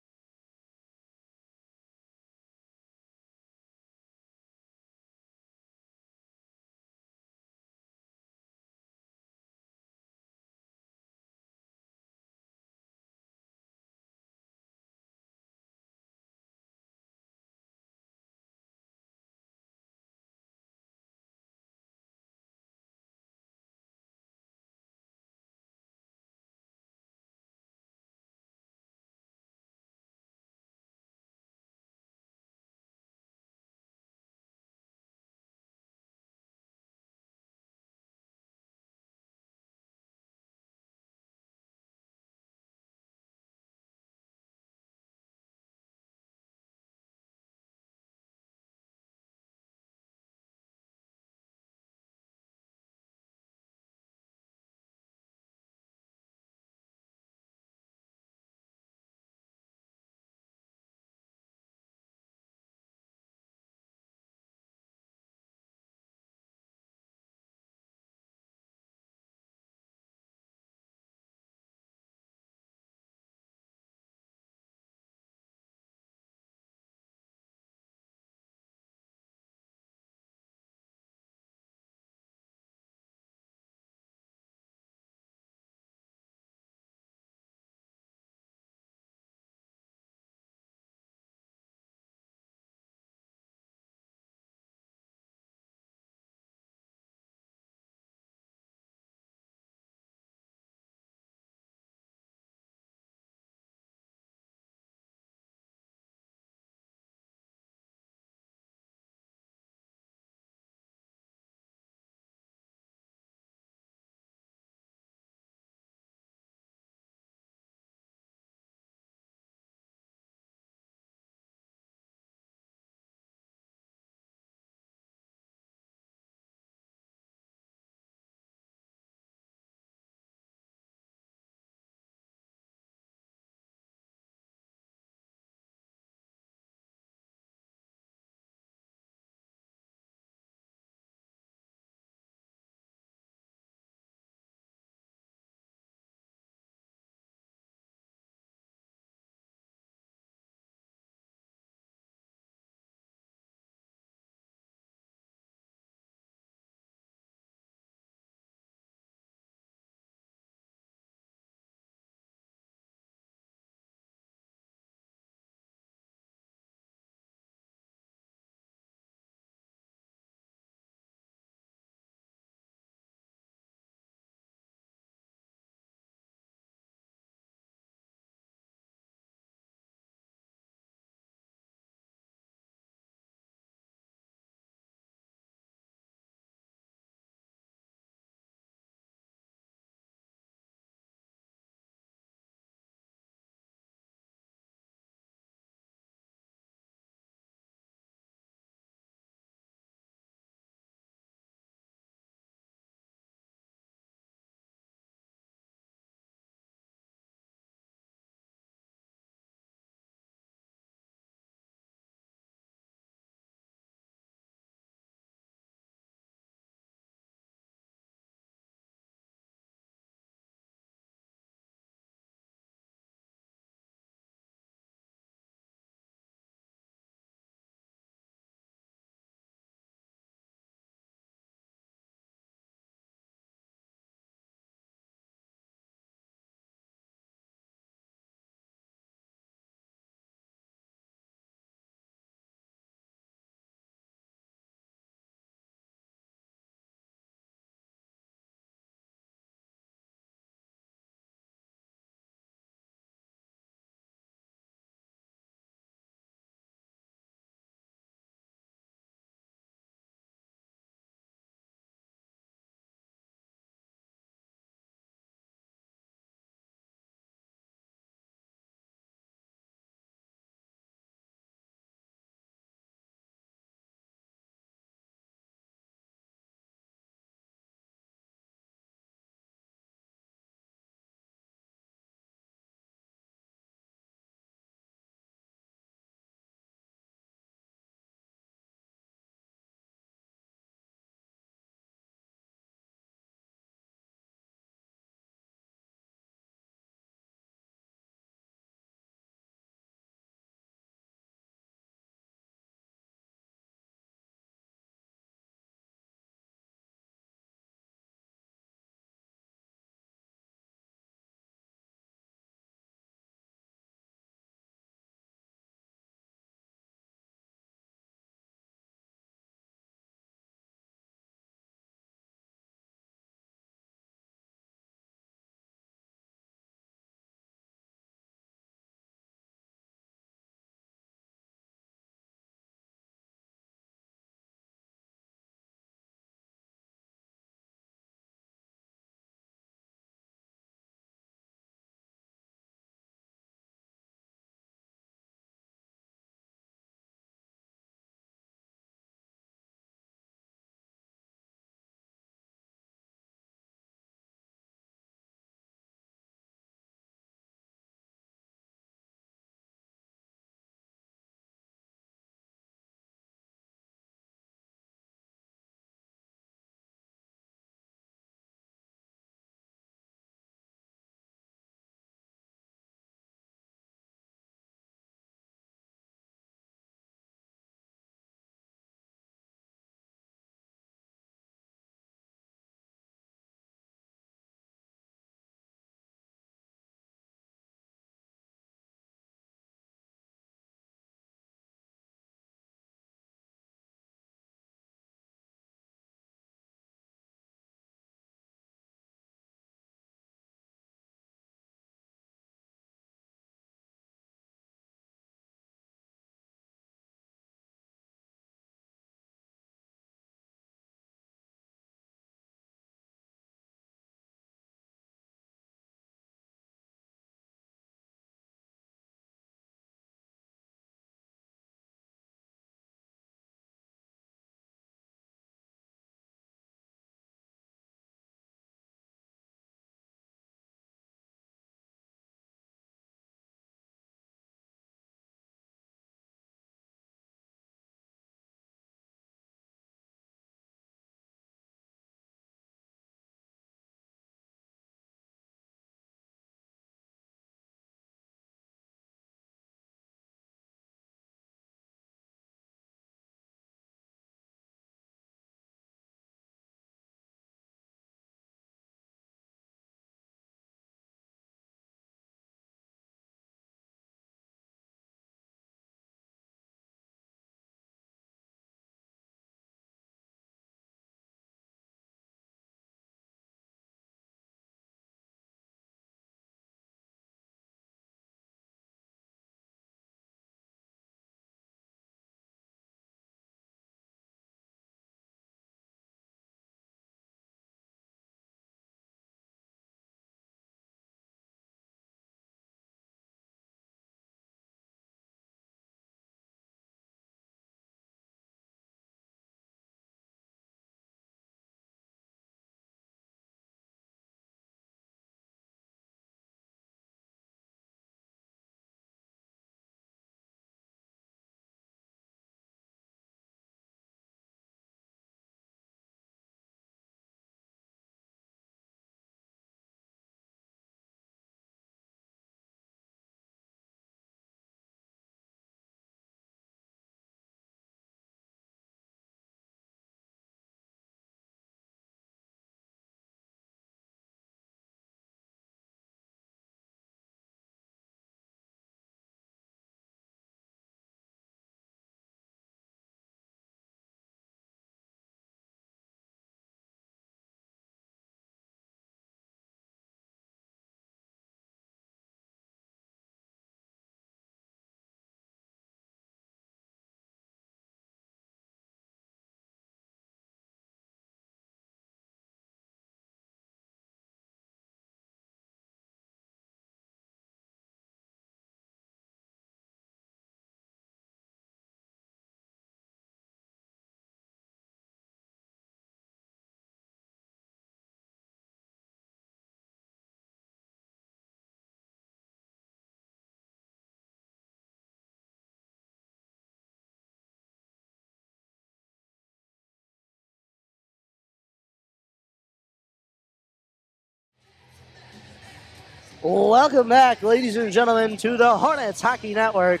Welcome back, ladies and gentlemen, to the Hornets Hockey Network.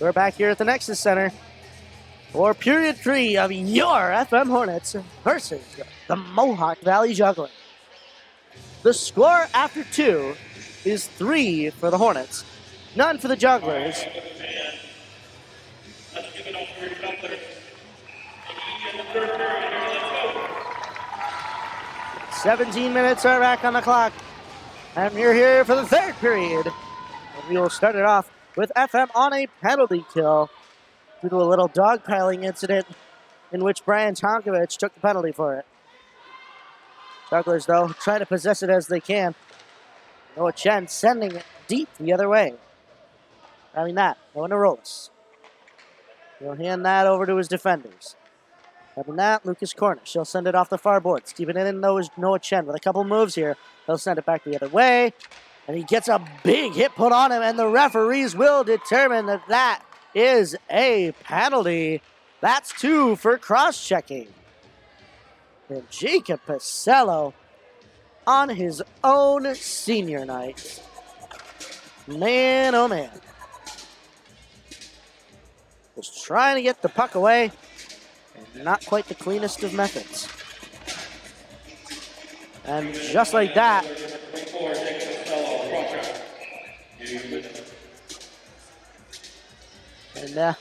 We're back here at the Nexus Center for period 3 of your FM Hornets versus the Mohawk Valley Jugglers. The score after 2 is 3 for the Hornets, none for the Jugglers. 17 minutes are back on the clock. And you're here for the third period. And we will start it off with FM on a penalty kill due to a little dogpiling incident in which Brian Tonkovich took the penalty for it. Jugglers, though, trying to possess it as they can. Noah Chen sending it deep the other way. Having that, Noah Narolis. He'll hand that over to his defenders. Having that, Lucas Cornish. He'll send it off the far boards. Keeping it in, though, is Noah Chen with a couple moves here. He'll send it back the other way. And he gets a big hit put on him, and the referees will determine that that is a penalty. That's 2 for cross-checking. And Jacob Pacello on his own senior night. Man, oh man. Was trying to get the puck away, and not quite the cleanest of methods. And just like that, and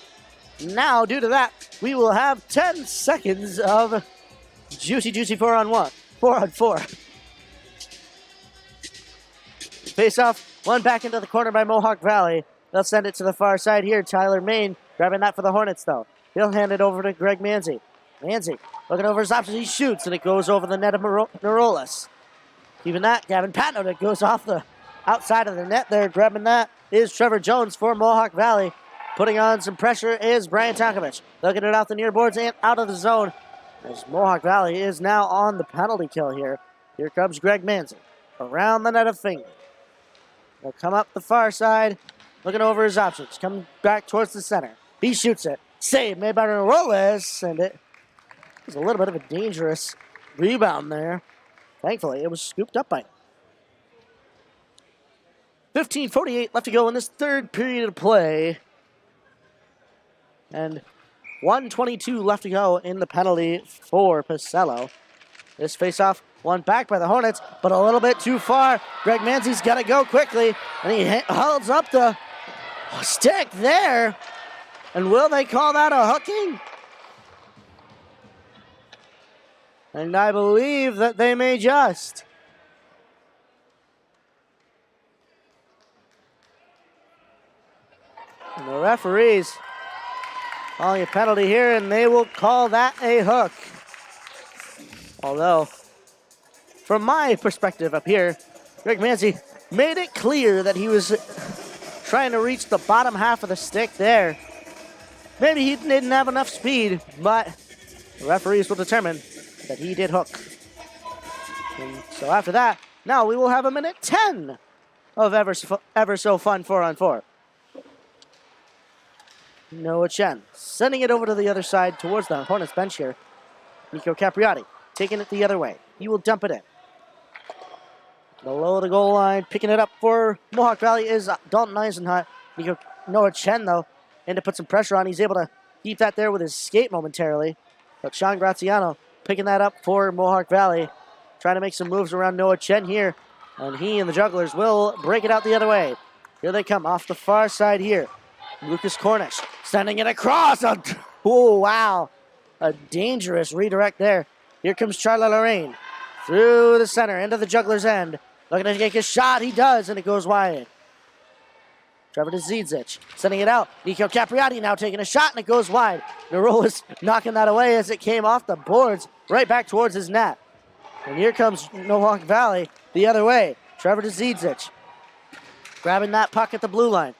now, due to that, we will have 10 seconds of juicy 4-on-1, 4-on-4. Face off, one back into the corner by Mohawk Valley. They'll send it to the far side here. Tyler Main grabbing that for the Hornets, though. He'll hand it over to Greg Manzi. Manzi looking over his options. He shoots, and it goes over the net of Narolis. Even that, Gavin Patno that goes off the outside of the net there. Grabbing that is Trevor Jones for Mohawk Valley. Putting on some pressure is Brian Tonkovich. Looking it out the near boards and out of the zone. As Mohawk Valley is now on the penalty kill here. Here comes Greg Manzi. Around the net of Finger. He'll come up the far side. Looking over his options. Coming back towards the center. He shoots it. Save made by Narolis. And it was a little bit of a dangerous rebound there. Thankfully, it was scooped up by him. 15:48 left to go in this third period of play. And 1:22 left to go in the penalty for Pacello. This face-off, one back by the Hornets, but a little bit too far. Greg Manzi's got to go quickly, and he holds up the stick there. And will they call that a hooking? And I believe that they may just. And the referees calling a penalty here, and they will call that a hook. Although, from my perspective up here, Greg Manzi made it clear that he was trying to reach the bottom half of the stick there. Maybe he didn't have enough speed, but the referees will determine that he did hook. And so after that, now we will have a minute 10 of ever so fun 4-on-4. Noah Chen sending it over to the other side towards the Hornets bench here. Nico Capriati taking it the other way. He will dump it in. Below the goal line, picking it up for Mohawk Valley is Dalton Eisenhut. Noah Chen, though, and to put some pressure on. He's able to keep that there with his skate momentarily. But Sean Graziano picking that up for Mohawk Valley. Trying to make some moves around Noah Chen here. And he and the Jugglers will break it out the other way. Here they come off the far side here. Lucas Cornish sending it across. Oh, wow. A dangerous redirect there. Here comes Charlie Lorraine. Through the center, into the Jugglers' end. Looking to take a shot. He does, and it goes wide. Trevor Zidzic sending it out. Nico Capriati now taking a shot, and it goes wide. Narolis knocking that away as it came off the boards right back towards his net. And here comes Mohawk Valley the other way. Trevor Zidzic grabbing that puck at the blue line.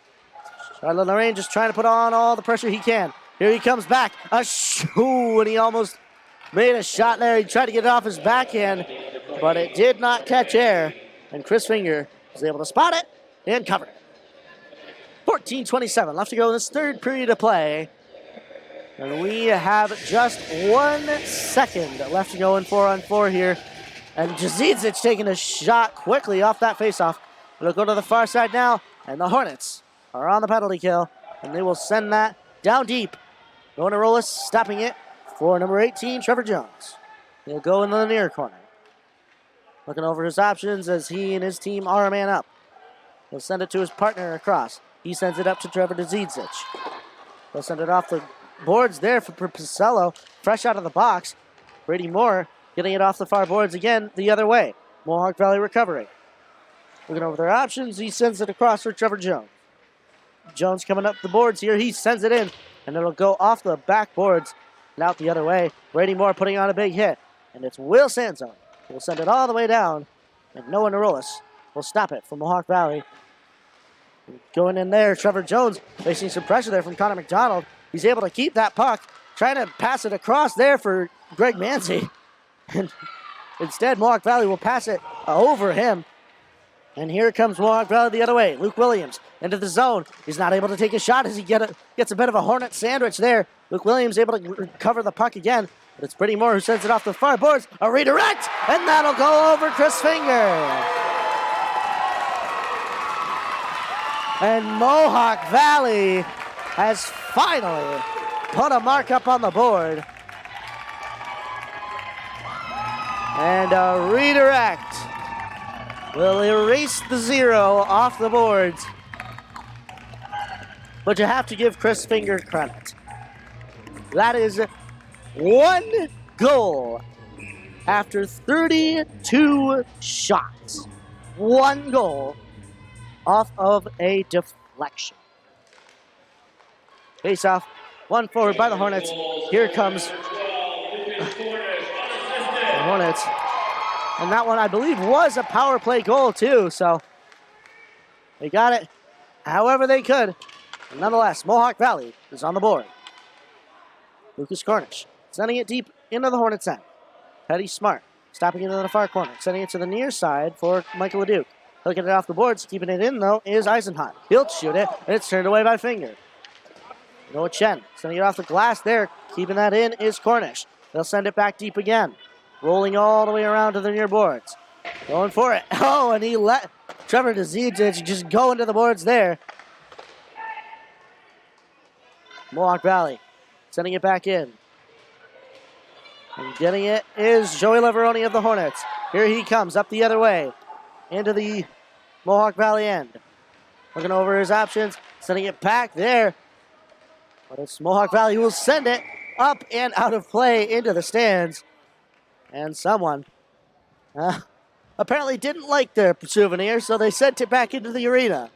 Charlotte Lorraine just trying to put on all the pressure he can. Here he comes back. And he almost made a shot there. He tried to get it off his backhand, but it did not catch air. And Chris Finger was able to spot it and cover it. 14:27 left to go in this third period of play. And we have just 1 second left to go in 4-on-4 here. And Jazidzic taking a shot quickly off that faceoff. It'll go to the far side now, and the Hornets are on the penalty kill, and they will send that down deep. Notre stopping it for number 18, Trevor Jones. He'll go in the near corner. Looking over his options as he and his team are a man up. He'll send it to his partner across. He sends it up to Trevor Dzidzic. He'll send it off the boards there for Pisello, fresh out of the box. Brady Moore getting it off the far boards again the other way. Mohawk Valley recovering. Looking over their options, he sends it across for Trevor Jones. Jones coming up the boards here, he sends it in, and it'll go off the back boards and out the other way. Brady Moore putting on a big hit, and it's Will Sanzo. He'll send it all the way down, and Noah Narolis will stop it from Mohawk Valley. Going in there, Trevor Jones facing some pressure there from Connor McDonald. He's able to keep that puck, trying to pass it across there for Greg Manzi. And instead, Mohawk Valley will pass it over him. And here comes Mohawk Valley the other way. Luke Williams into the zone. He's not able to take a shot as he gets a bit of a Hornet sandwich there. Luke Williams able to recover the puck again. But it's Brady Moore who sends it off the far boards. A redirect, and that'll go over Chris Finger. And Mohawk Valley has finally put a mark up on the board. And a redirect will erase the 0 off the boards. But you have to give Chris Finger credit. That is 1 goal after 32 shots. 1 goal off of a deflection. Face off, 1 forward by the Hornets. Here comes the Hornets. And that one, I believe, was a power play goal, too. So they got it however they could. And nonetheless, Mohawk Valley is on the board. Lucas Cornish sending it deep into the Hornets' end. Petty Smart stopping it in the far corner. Sending it to the near side for Michael LeDuc. He'll get it off the boards. Keeping it in, though, is Eisenhut. He'll shoot it, and it's turned away by Finger. Noah Chen sending it off the glass there. Keeping that in is Cornish. They'll send it back deep again. Rolling all the way around to the near boards. Going for it. Oh, and he let Trevor Dzidzic just go into the boards there. Mohawk Valley sending it back in. And getting it is Joey Leveroni of the Hornets. Here he comes up the other way into the Mohawk Valley end. Looking over his options, sending it back there. But it's Mohawk Valley who will send it up and out of play into the stands. And someone apparently didn't like their souvenir, so they sent it back into the arena.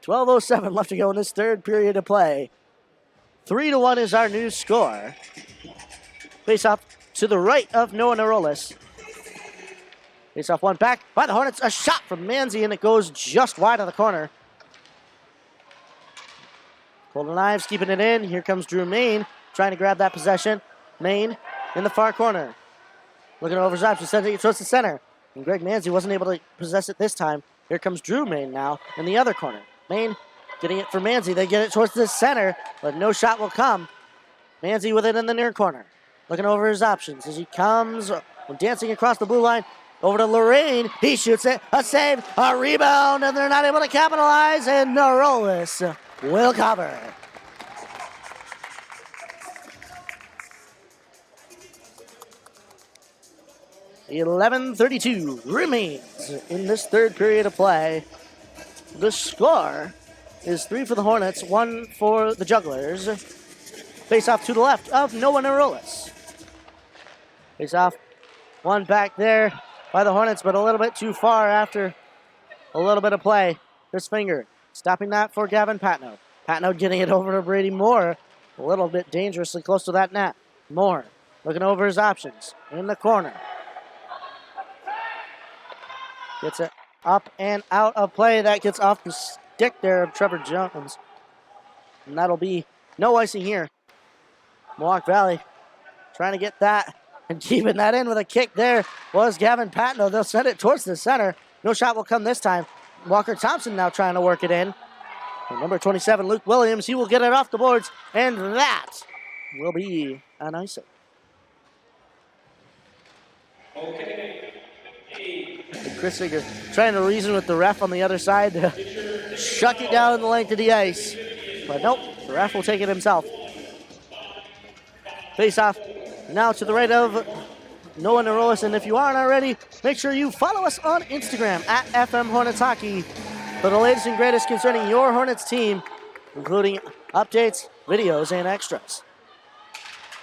.12:07 left to go in this third period of play. 3-1 is our new score. Face off to the right of Noah Narolis. Face off one back by the Hornets. A shot from Manzi, and it goes just wide of the corner. Golden Knives keeping it in. Here comes Drew Main trying to grab that possession. Main in the far corner. Looking over his options, sending it towards the center. And Greg Manzi wasn't able to possess it this time. Here comes Drew Main now in the other corner. Main getting it for Manzi. They get it towards the center, but no shot will come. Manzi with it in the near corner. Looking over his options as he comes dancing across the blue line. Over to Lorraine. He shoots it. A save. A rebound. And they're not able to capitalize. And Narolis will cover. .11:32 remains in this third period of play. The score is 3 for the Hornets, 1 for the Jugglers. Face off to the left of Noah Narolis. Face off, one back there by the Hornets, but a little bit too far after a little bit of play. Chris Finger stopping that for Gavin Patno. Patno getting it over to Brady Moore, a little bit dangerously close to that net. Moore looking over his options in the corner. Gets it up and out of play. That gets off the stick there of Trevor Jones. And that'll be no icing here. Mohawk Valley trying to get that and keeping that in with a kick there was Gavin Patno. They'll send it towards the center. No shot will come this time. Walker Thompson now trying to work it in. And number 27, Luke Williams, he will get it off the boards. And that will be an icing. Okay. Chris Finger trying to reason with the ref on the other side to shuck it down the length of the ice. But nope, the ref will take it himself. Face off now to the right of Noah Narolis. And if you aren't already, make sure you follow us on Instagram at FM Hornets Hockey for the latest and greatest concerning your Hornets team, including updates, videos, and extras.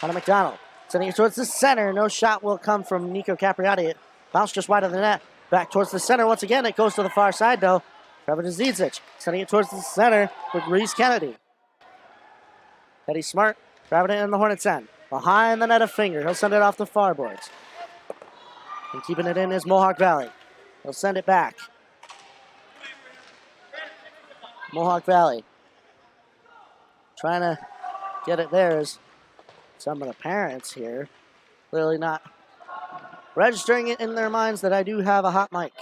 Connor McDonald sending it towards the center. No shot will come from Nico Capriati. It bounced just wide of the net. Back towards the center once again. It goes to the far side, though. Trevor Chase sending it towards the center with Reese Kennedy. Teddy Smart grabbing it in the Hornets' end. Behind the net of Finger. He'll send it off the far boards. And keeping it in is Mohawk Valley. He'll send it back. Mohawk Valley trying to get it there as some of the parents here clearly not registering it in their minds that I do have a hot mic.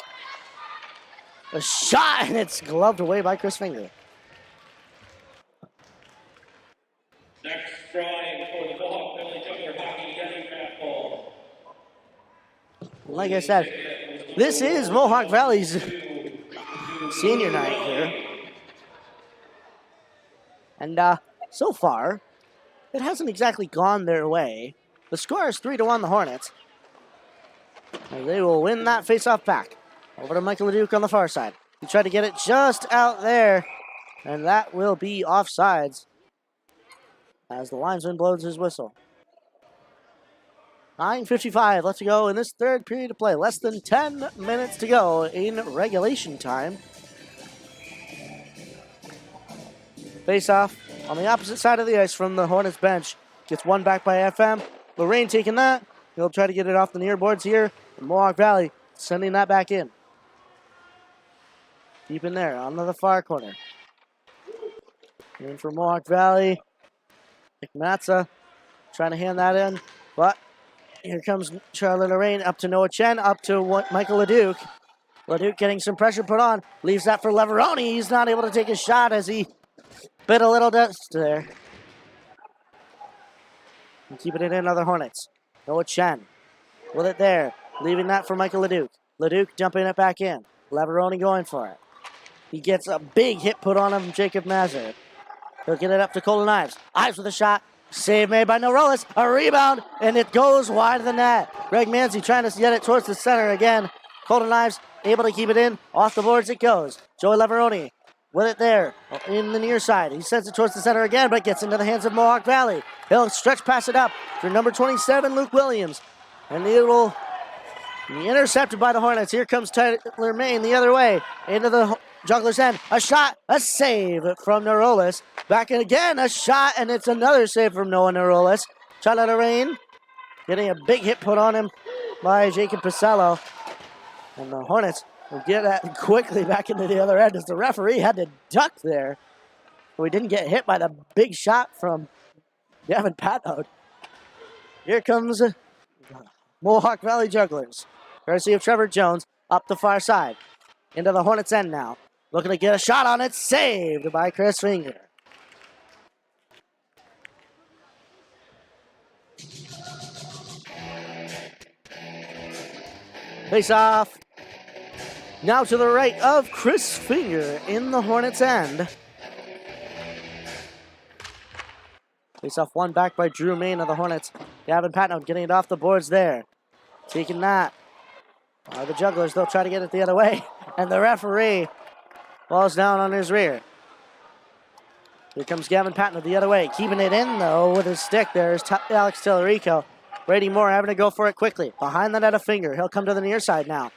A shot, and it's gloved away by Chris Finger. Next drawing for the Mohawk Valley Juggler Hockey Getting Ball. Like I said, this is Mohawk Valley's senior night here. And so far, it hasn't exactly gone their way. The score is 3-1 the Hornets. And they will win that faceoff back. Over to Michael LeDuc on the far side. He tried to get it just out there. And that will be offsides as the linesman blows his whistle. 9:55 left to go in this third period of play. Less than 10 minutes to go in regulation time. Face-off on the opposite side of the ice from the Hornets bench. Gets one back by FM. Lorraine taking that. He'll try to get it off the near boards here. And Mohawk Valley sending that back in. Deep in there, onto the far corner. In for Mohawk Valley. Matza trying to hand that in. But here comes Charlie Lorraine up to Noah Chen, up to Michael LeDuc. LeDuc getting some pressure put on. Leaves that for Leveroni. He's not able to take a shot as he bit a little dust there. And keeping it in other Hornets. Noah Chen with it there. Leaving that for Michael LeDuc. LeDuc jumping it back in. Leveroni going for it. He gets a big hit put on him from Jacob Mazur. He'll get it up to Colton Ives. Ives with a shot. Save made by Narolis. A rebound, and it goes wide of the net. Greg Manzi trying to get it towards the center again. Colton Ives able to keep it in. Off the boards it goes. Joey Leveroni with it there in the near side. He sends it towards the center again, but gets into the hands of Mohawk Valley. He'll stretch pass it up for number 27, Luke Williams. And it will be intercepted by the Hornets. Here comes Tyler Main the other way into the Jugglers' end. A shot, a save from Narolis. Back in again, a shot, and it's another save from Noah Narolis. Charlie Lorraine getting a big hit put on him by Jacob Pisello. And the Hornets will get that quickly back into the other end as the referee had to duck there. So he didn't get hit by the big shot from Gavin Patnode. Here comes Mohawk Valley Jugglers. Courtesy of Trevor Jones up the far side. Into the Hornets' end now. Looking to get a shot on it. Saved by Chris Finger. Face off. Now to the right of Chris Finger in the Hornets' end. Face off one back by Drew Main of the Hornets. Gavin Patnode getting it off the boards there. Taking that. The Jugglers, they'll try to get it the other way. And the referee falls down on his rear. Here comes Gavin Patnode the other way. Keeping it in, though, with his stick there is Alex Tellerico. Brady Moore having to go for it quickly. Behind the net of Finger. He'll come to the near side now.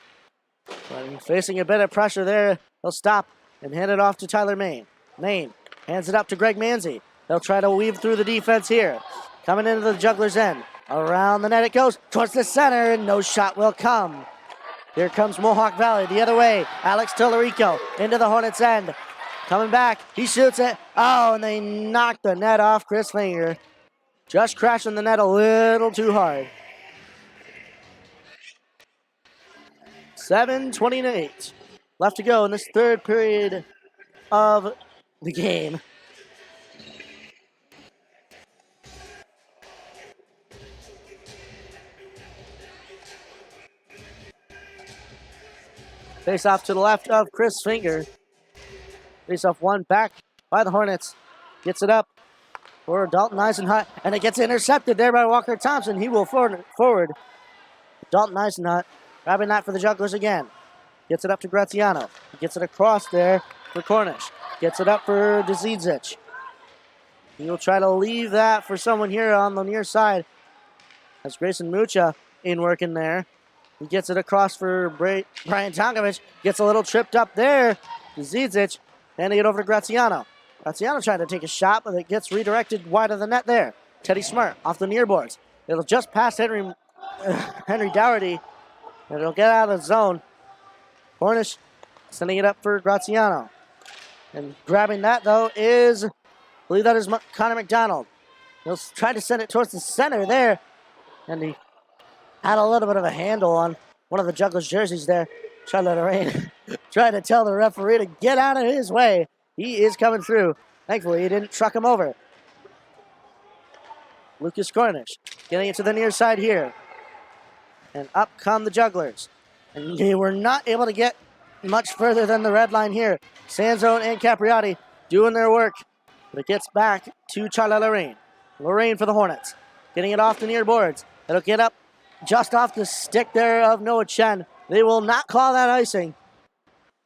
But facing a bit of pressure there, he'll stop and hand it off to Tyler Main. Main hands it up to Greg Manzi. He'll try to weave through the defense here. Coming into the Jugglers' end. Around the net it goes towards the center, and no shot will come. Here comes Mohawk Valley the other way. Alex Tellerico into the Hornets' end. Coming back. He shoots it. Oh, and they knock the net off Chris Finger. Just crashing the net a little too hard. 7:28 left to go in this third period of the game. Face off to the left of Chris Finger. Face off one back by the Hornets. Gets it up for Dalton Eisenhut, and it gets intercepted there by Walker Thompson. He will forward. Dalton Eisenhut grabbing that for the Jugglers again. Gets it up to Graziano. He gets it across there for Cornish. Gets it up for Dzidzic. He'll try to leave that for someone here on the near side. That's Grayson Mucha in working there. He gets it across for Brian Tonkovic. Gets a little tripped up there. Dzidzic. Handing it over to Graziano. Graziano trying to take a shot, but it gets redirected wide of the net there. Teddy Smart off the near boards. It'll just pass Henry Dougherty. And it'll get out of the zone. Cornish sending it up for Graziano. And grabbing that, though, is, I believe that is Connor McDonald. He'll try to send it towards the center there. And he had a little bit of a handle on one of the Jugglers' jerseys there. Charlotte Lorraine trying to tell the referee to get out of his way. He is coming through. Thankfully, he didn't truck him over. Lucas Cornish getting it to the near side here. And up come the Jugglers. And they were not able to get much further than the red line here. Sanzone and Capriati doing their work. But it gets back to Charlotte Lorraine. Lorraine for the Hornets. Getting it off the near boards. It'll get up just off the stick there of Noah Chen. They will not call that icing.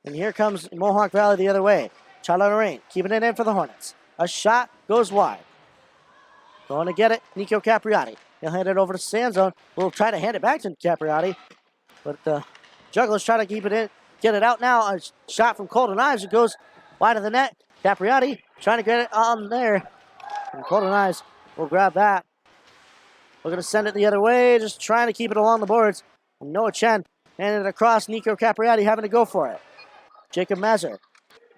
And here comes Mohawk Valley the other way. Charlotte Lorraine keeping it in for the Hornets. A shot goes wide. Going to get it, Nico Capriati. He'll hand it over to Sanzone. We'll try to hand it back to Capriati. But the Jugglers try to keep it in. Get it out now. A shot from Colton Ives. It goes wide of the net. Capriati trying to get it on there. And Colton Ives will grab that. We're going to send it the other way. Just trying to keep it along the boards. And Noah Chen handing it across. Nico Capriati having to go for it. Jacob Mazur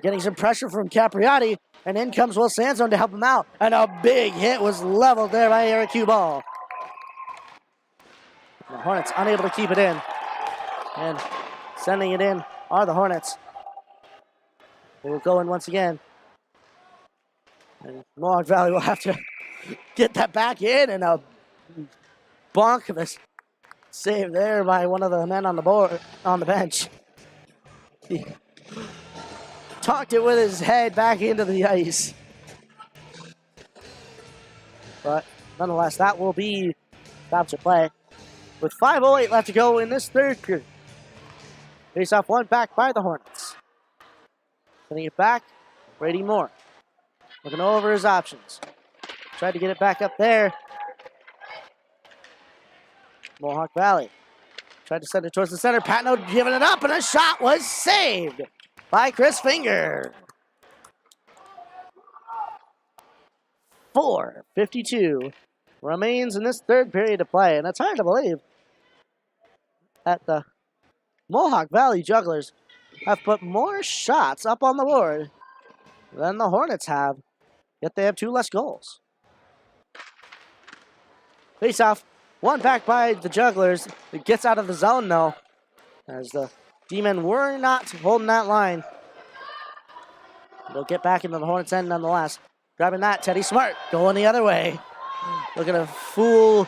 getting some pressure from Capriati. And in comes Will Sanzone to help him out. And a big hit was leveled there by Eric Ball. The Hornets unable to keep it in. And sending it in are the Hornets. They will go in once again. And Mohawk Valley will have to get that back in. And a bonk of a save there by one of the men on the bench. He talked it with his head back into the ice. But nonetheless, that will be stoppage of play. With 5:08 left to go in this third period. Face off one back by the Hornets. Sending it back, Brady Moore. Looking over his options. Tried to get it back up there. Mohawk Valley. Tried to send it towards the center. Patno giving it up, and a shot was saved by Chris Finger. 4:52 remains in this third period to play, and it's hard to believe that the Mohawk Valley Jugglers have put more shots up on the board than the Hornets have, yet they have 2 less goals. Face off, one back by the Jugglers. It gets out of the zone though, as the D-men were not holding that line. They'll get back into the Hornets' end nonetheless. Grabbing that, Teddy Smart going the other way. Looking to fool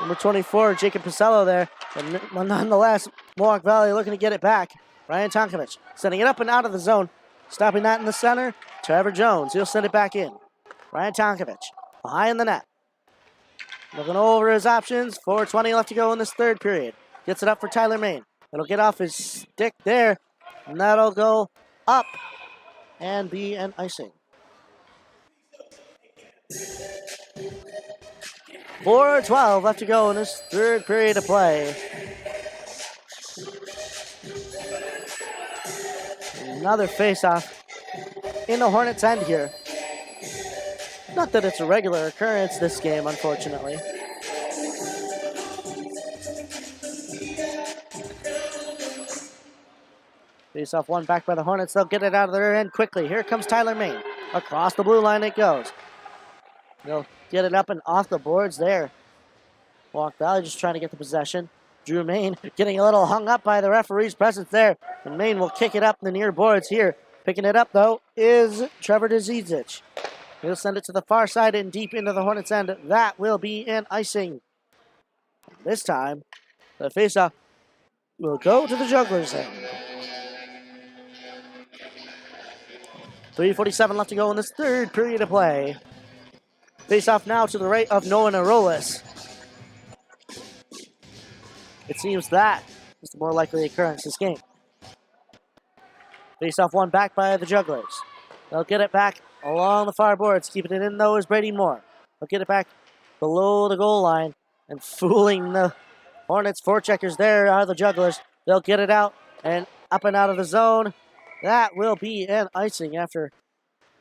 number 24, Jacob Pacello there. But nonetheless, Mohawk Valley looking to get it back. Ryan Tonkovic sending it up and out of the zone. Stopping that in the center, Trevor Jones. He'll send it back in. Ryan Tonkovic behind the net. Looking over his options. 4:20 left to go in this third period. Gets it up for Tyler Main. It'll get off his stick there. And that'll go up and be an icing. 4:12 left to go in this third period of play. Another face-off in the Hornets' end here. Not that it's a regular occurrence this game, unfortunately. Face-off one back by the Hornets. They'll get it out of their end quickly. Here comes Tyler Main. Across the blue line it goes. They'll get it up and off the boards there. Mohawk Valley just trying to get the possession. Drew Main getting a little hung up by the referee's presence there. And Main will kick it up the near boards here. Picking it up, though, is Trevor Dzidzic. He'll send it to the far side and deep into the Hornets' end. That will be an icing. This time, the faceoff will go to the Jugglers' end. 3:47 left to go in this third period of play. Face off now to the right of Notre. It seems that is the more likely occurrence this game. Face off one back by the Jugglers. They'll get it back along the far boards. Keeping it in though is Brady Moore. They'll get it back below the goal line and fooling the Hornets. Forecheckers there are the Jugglers. They'll get it out and up and out of the zone. That will be an icing after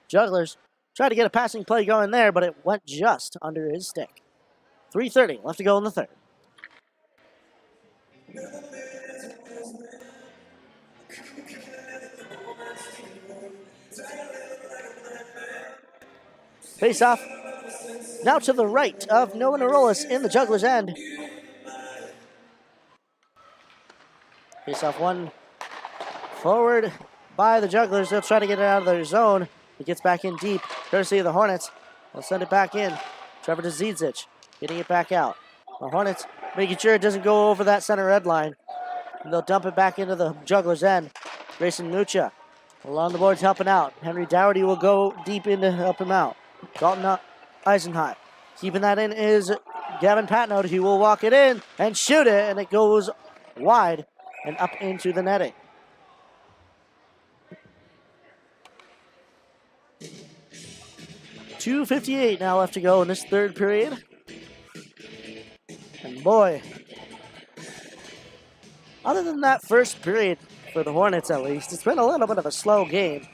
Jugglers tried to get a passing play going there, but it went just under his stick. 3:30 left to go in the third. Face off now to the right of Notre in the Jugglers' end. Face off one forward by the Jugglers. They'll try to get it out of their zone. It gets back in deep, courtesy of the Hornets. They'll send it back in. Trevor Chase getting it back out. The Hornets making sure it doesn't go over that center red line. And they'll dump it back into the Jugglers' end. Grayson Mucha along the boards helping out. Henry Dougherty will go deep in to help him out. Dalton Eisenhut keeping that in is Gavin Patnode. He will walk it in and shoot it, and it goes wide and up into the netting. .258 now left to go in this third period. And boy, other than that first period, for the Hornets at least, it's been a little bit of a slow game.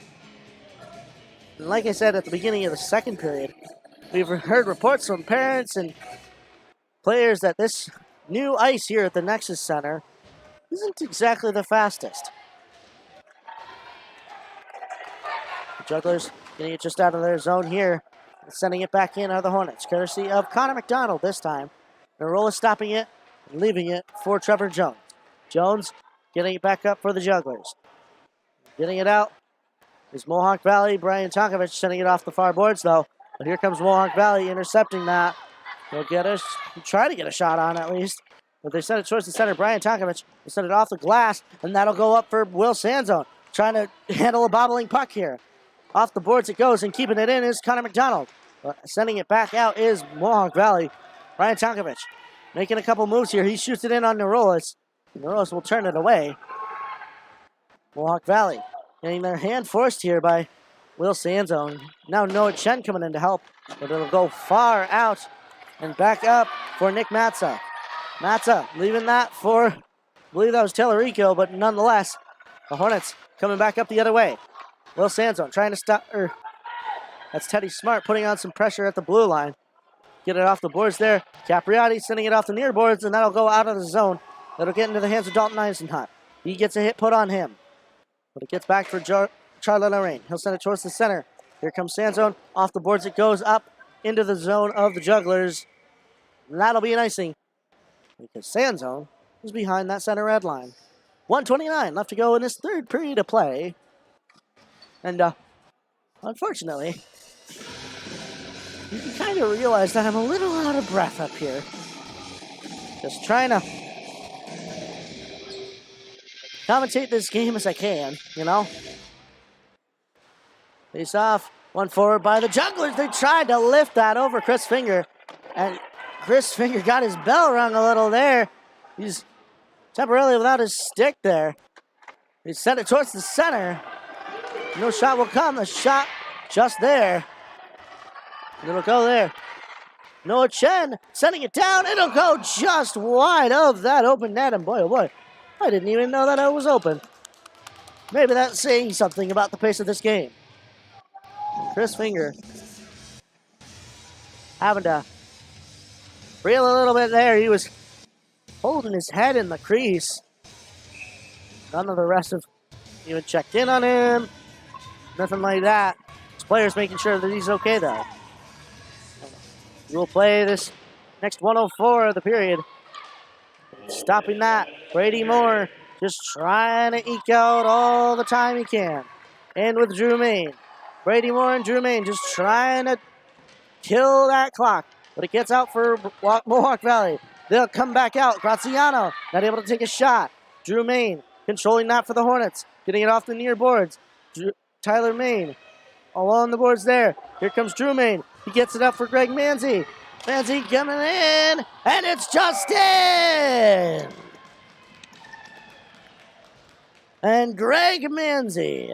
And like I said at the beginning of the second period, we've heard reports from parents and players that this new ice here at the Nexus Center isn't exactly the fastest. The Jugglers getting it just out of their zone here. Sending it back in are the Hornets, courtesy of Connor McDonald this time. Norola stopping it and leaving it for Trevor Jones. Jones getting it back up for the Jugglers. Getting it out is Mohawk Valley. Brian Tonkovich sending it off the far boards though. But here comes Mohawk Valley intercepting that. They'll try to get a shot on at least. But they send it towards the center. Brian Tonkovich will send it off the glass, and that'll go up for Will Sanzone. Trying to handle a bobbling puck here. Off the boards it goes, and keeping it in is Connor McDonald. But sending it back out is Mohawk Valley. Brian Tonkovich making a couple moves here. He shoots it in on Norolis. Norolis will turn it away. Mohawk Valley getting their hand forced here by Will Sanzone. Now Noah Chen coming in to help, but it'll go far out and back up for Nick Matza. Matza leaving that for, I believe that was Tellerico, but nonetheless, the Hornets coming back up the other way. Will Sanzone trying to stop, that's Teddy Smart putting on some pressure at the blue line. Get it off the boards there. Capriati sending it off the near boards, and that'll go out of the zone. That'll get into the hands of Dalton Eisenhut. He gets a hit put on him. But it gets back for Charlie Lorraine. He'll send it towards the center. Here comes Sanzone. Off the boards it goes up into the zone of the Jugglers. And that'll be an icing, because Sanzone is behind that center red line. 1:29 left to go in this third period of play. And unfortunately, you can kind of realize that I'm a little out of breath up here. Just trying to commentate this game as I can, you know. Face off, one forward by the Jugglers. They tried to lift that over Chris Finger, and Chris Finger got his bell rung a little there. He's temporarily without his stick there. He sent it towards the center. No shot will come. The shot just there. It'll go there. Noah Chen sending it down. It'll go just wide of that open net. And boy, oh boy, I didn't even know that it was open. Maybe that's saying something about the pace of this game. Chris Finger having to reel a little bit there. He was holding his head in the crease. None of the rest of even checked in on him. Nothing like that. His players making sure that he's okay though. We'll play this next 104 of the period. Stopping that, Brady Moore just trying to eke out all the time he can. And with Drew Main. Brady Moore and Drew Main just trying to kill that clock. But it gets out for Mohawk Valley. They'll come back out. Graziano not able to take a shot. Drew Main controlling that for the Hornets. Getting it off the near boards. Tyler Main along the boards there. Here comes Fu-Mei. He gets it up for Greg Manzi. Manzi coming in, and it's just in! And Greg Manzi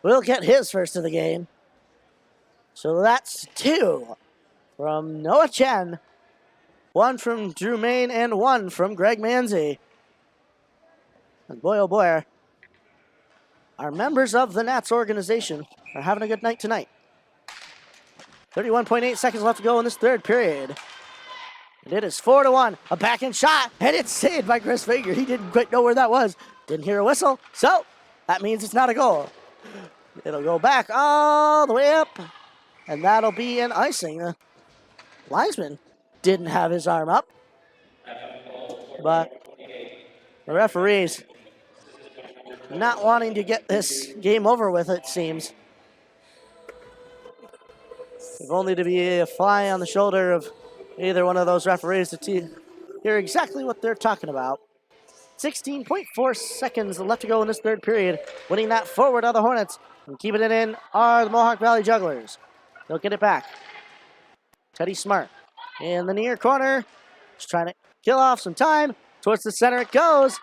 will get his first of the game. So that's 2 from Noah Chen, 1 from Fu-Mei, and 1 from Greg Manzi. And boy, oh boy, our members of the Nats organization are having a good night tonight. 31.8 seconds left to go in this third period. And it is 4-1. A backhand shot, and it's saved by Chris Finger. He didn't quite know where that was. Didn't hear a whistle, so that means it's not a goal. It'll go back all the way up, and that'll be an icing. The linesman didn't have his arm up, but the referees not wanting to get this game over with, it seems. If only to be a fly on the shoulder of either one of those referees to hear exactly what they're talking about. 16.4 seconds left to go in this third period. Winning that forward are the Hornets, and keeping it in are the Mohawk Valley Jugglers. They'll get it back. Teddy Smart in the near corner, just trying to kill off some time. Towards the center it goes.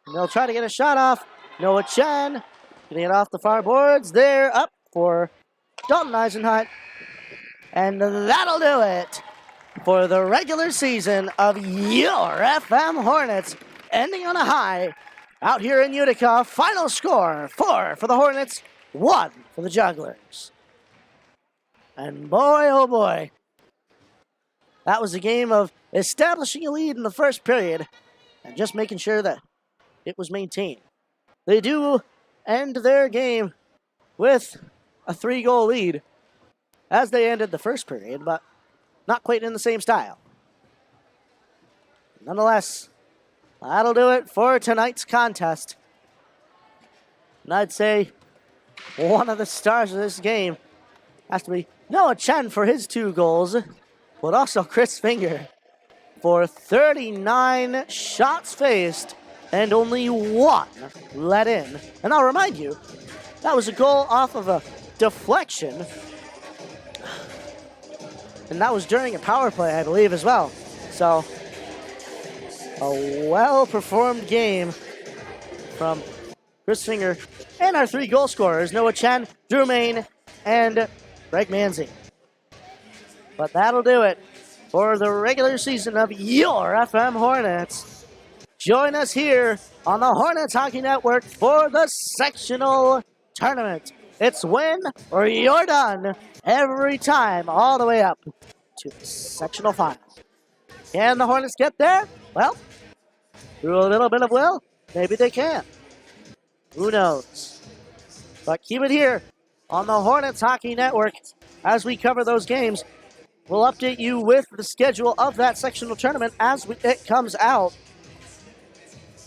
And they'll try to get a shot off. Noah Chen getting it off the far boards. They're up for Dalton Eisenhut. And that'll do it for the regular season of your FM Hornets, ending on a high out here in Utica. Final score, 4 for the Hornets, 1 for the Jugglers. And boy, oh boy, that was a game of establishing a lead in the first period and just making sure that it was maintained. They do end their game with a 3-goal lead as they ended the first period, but not quite in the same style. Nonetheless, that'll do it for tonight's contest. And I'd say one of the stars of this game has to be Noah Chen for his 2 goals, but also Chris Finger for 39 shots faced and only 1 let in. And I'll remind you, that was a goal off of a deflection, and that was during a power play, I believe, as well. So, a well-performed game from Chris Finger and our 3 goal scorers, Noah Chen, Fu-Mei, and Greg Manzi. But that'll do it for the regular season of your FM Hornets. Join us here on the Hornets Hockey Network for the sectional tournament. It's win or you're done every time, all the way up to the sectional final. Can the Hornets get there? Well, through a little bit of will, maybe they can. Who knows? But keep it here on the Hornets Hockey Network as we cover those games. We'll update you with the schedule of that sectional tournament as it comes out.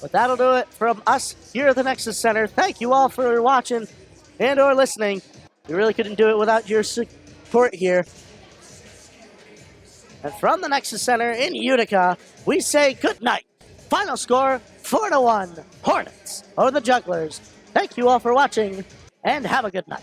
But that'll do it from us here at the Nexus Center. Thank you all for watching and or listening. We really couldn't do it without your support here. And from the Nexus Center in Utica, we say good night. Final score, 4-1, Hornets over the Jugglers. Thank you all for watching, and have a good night.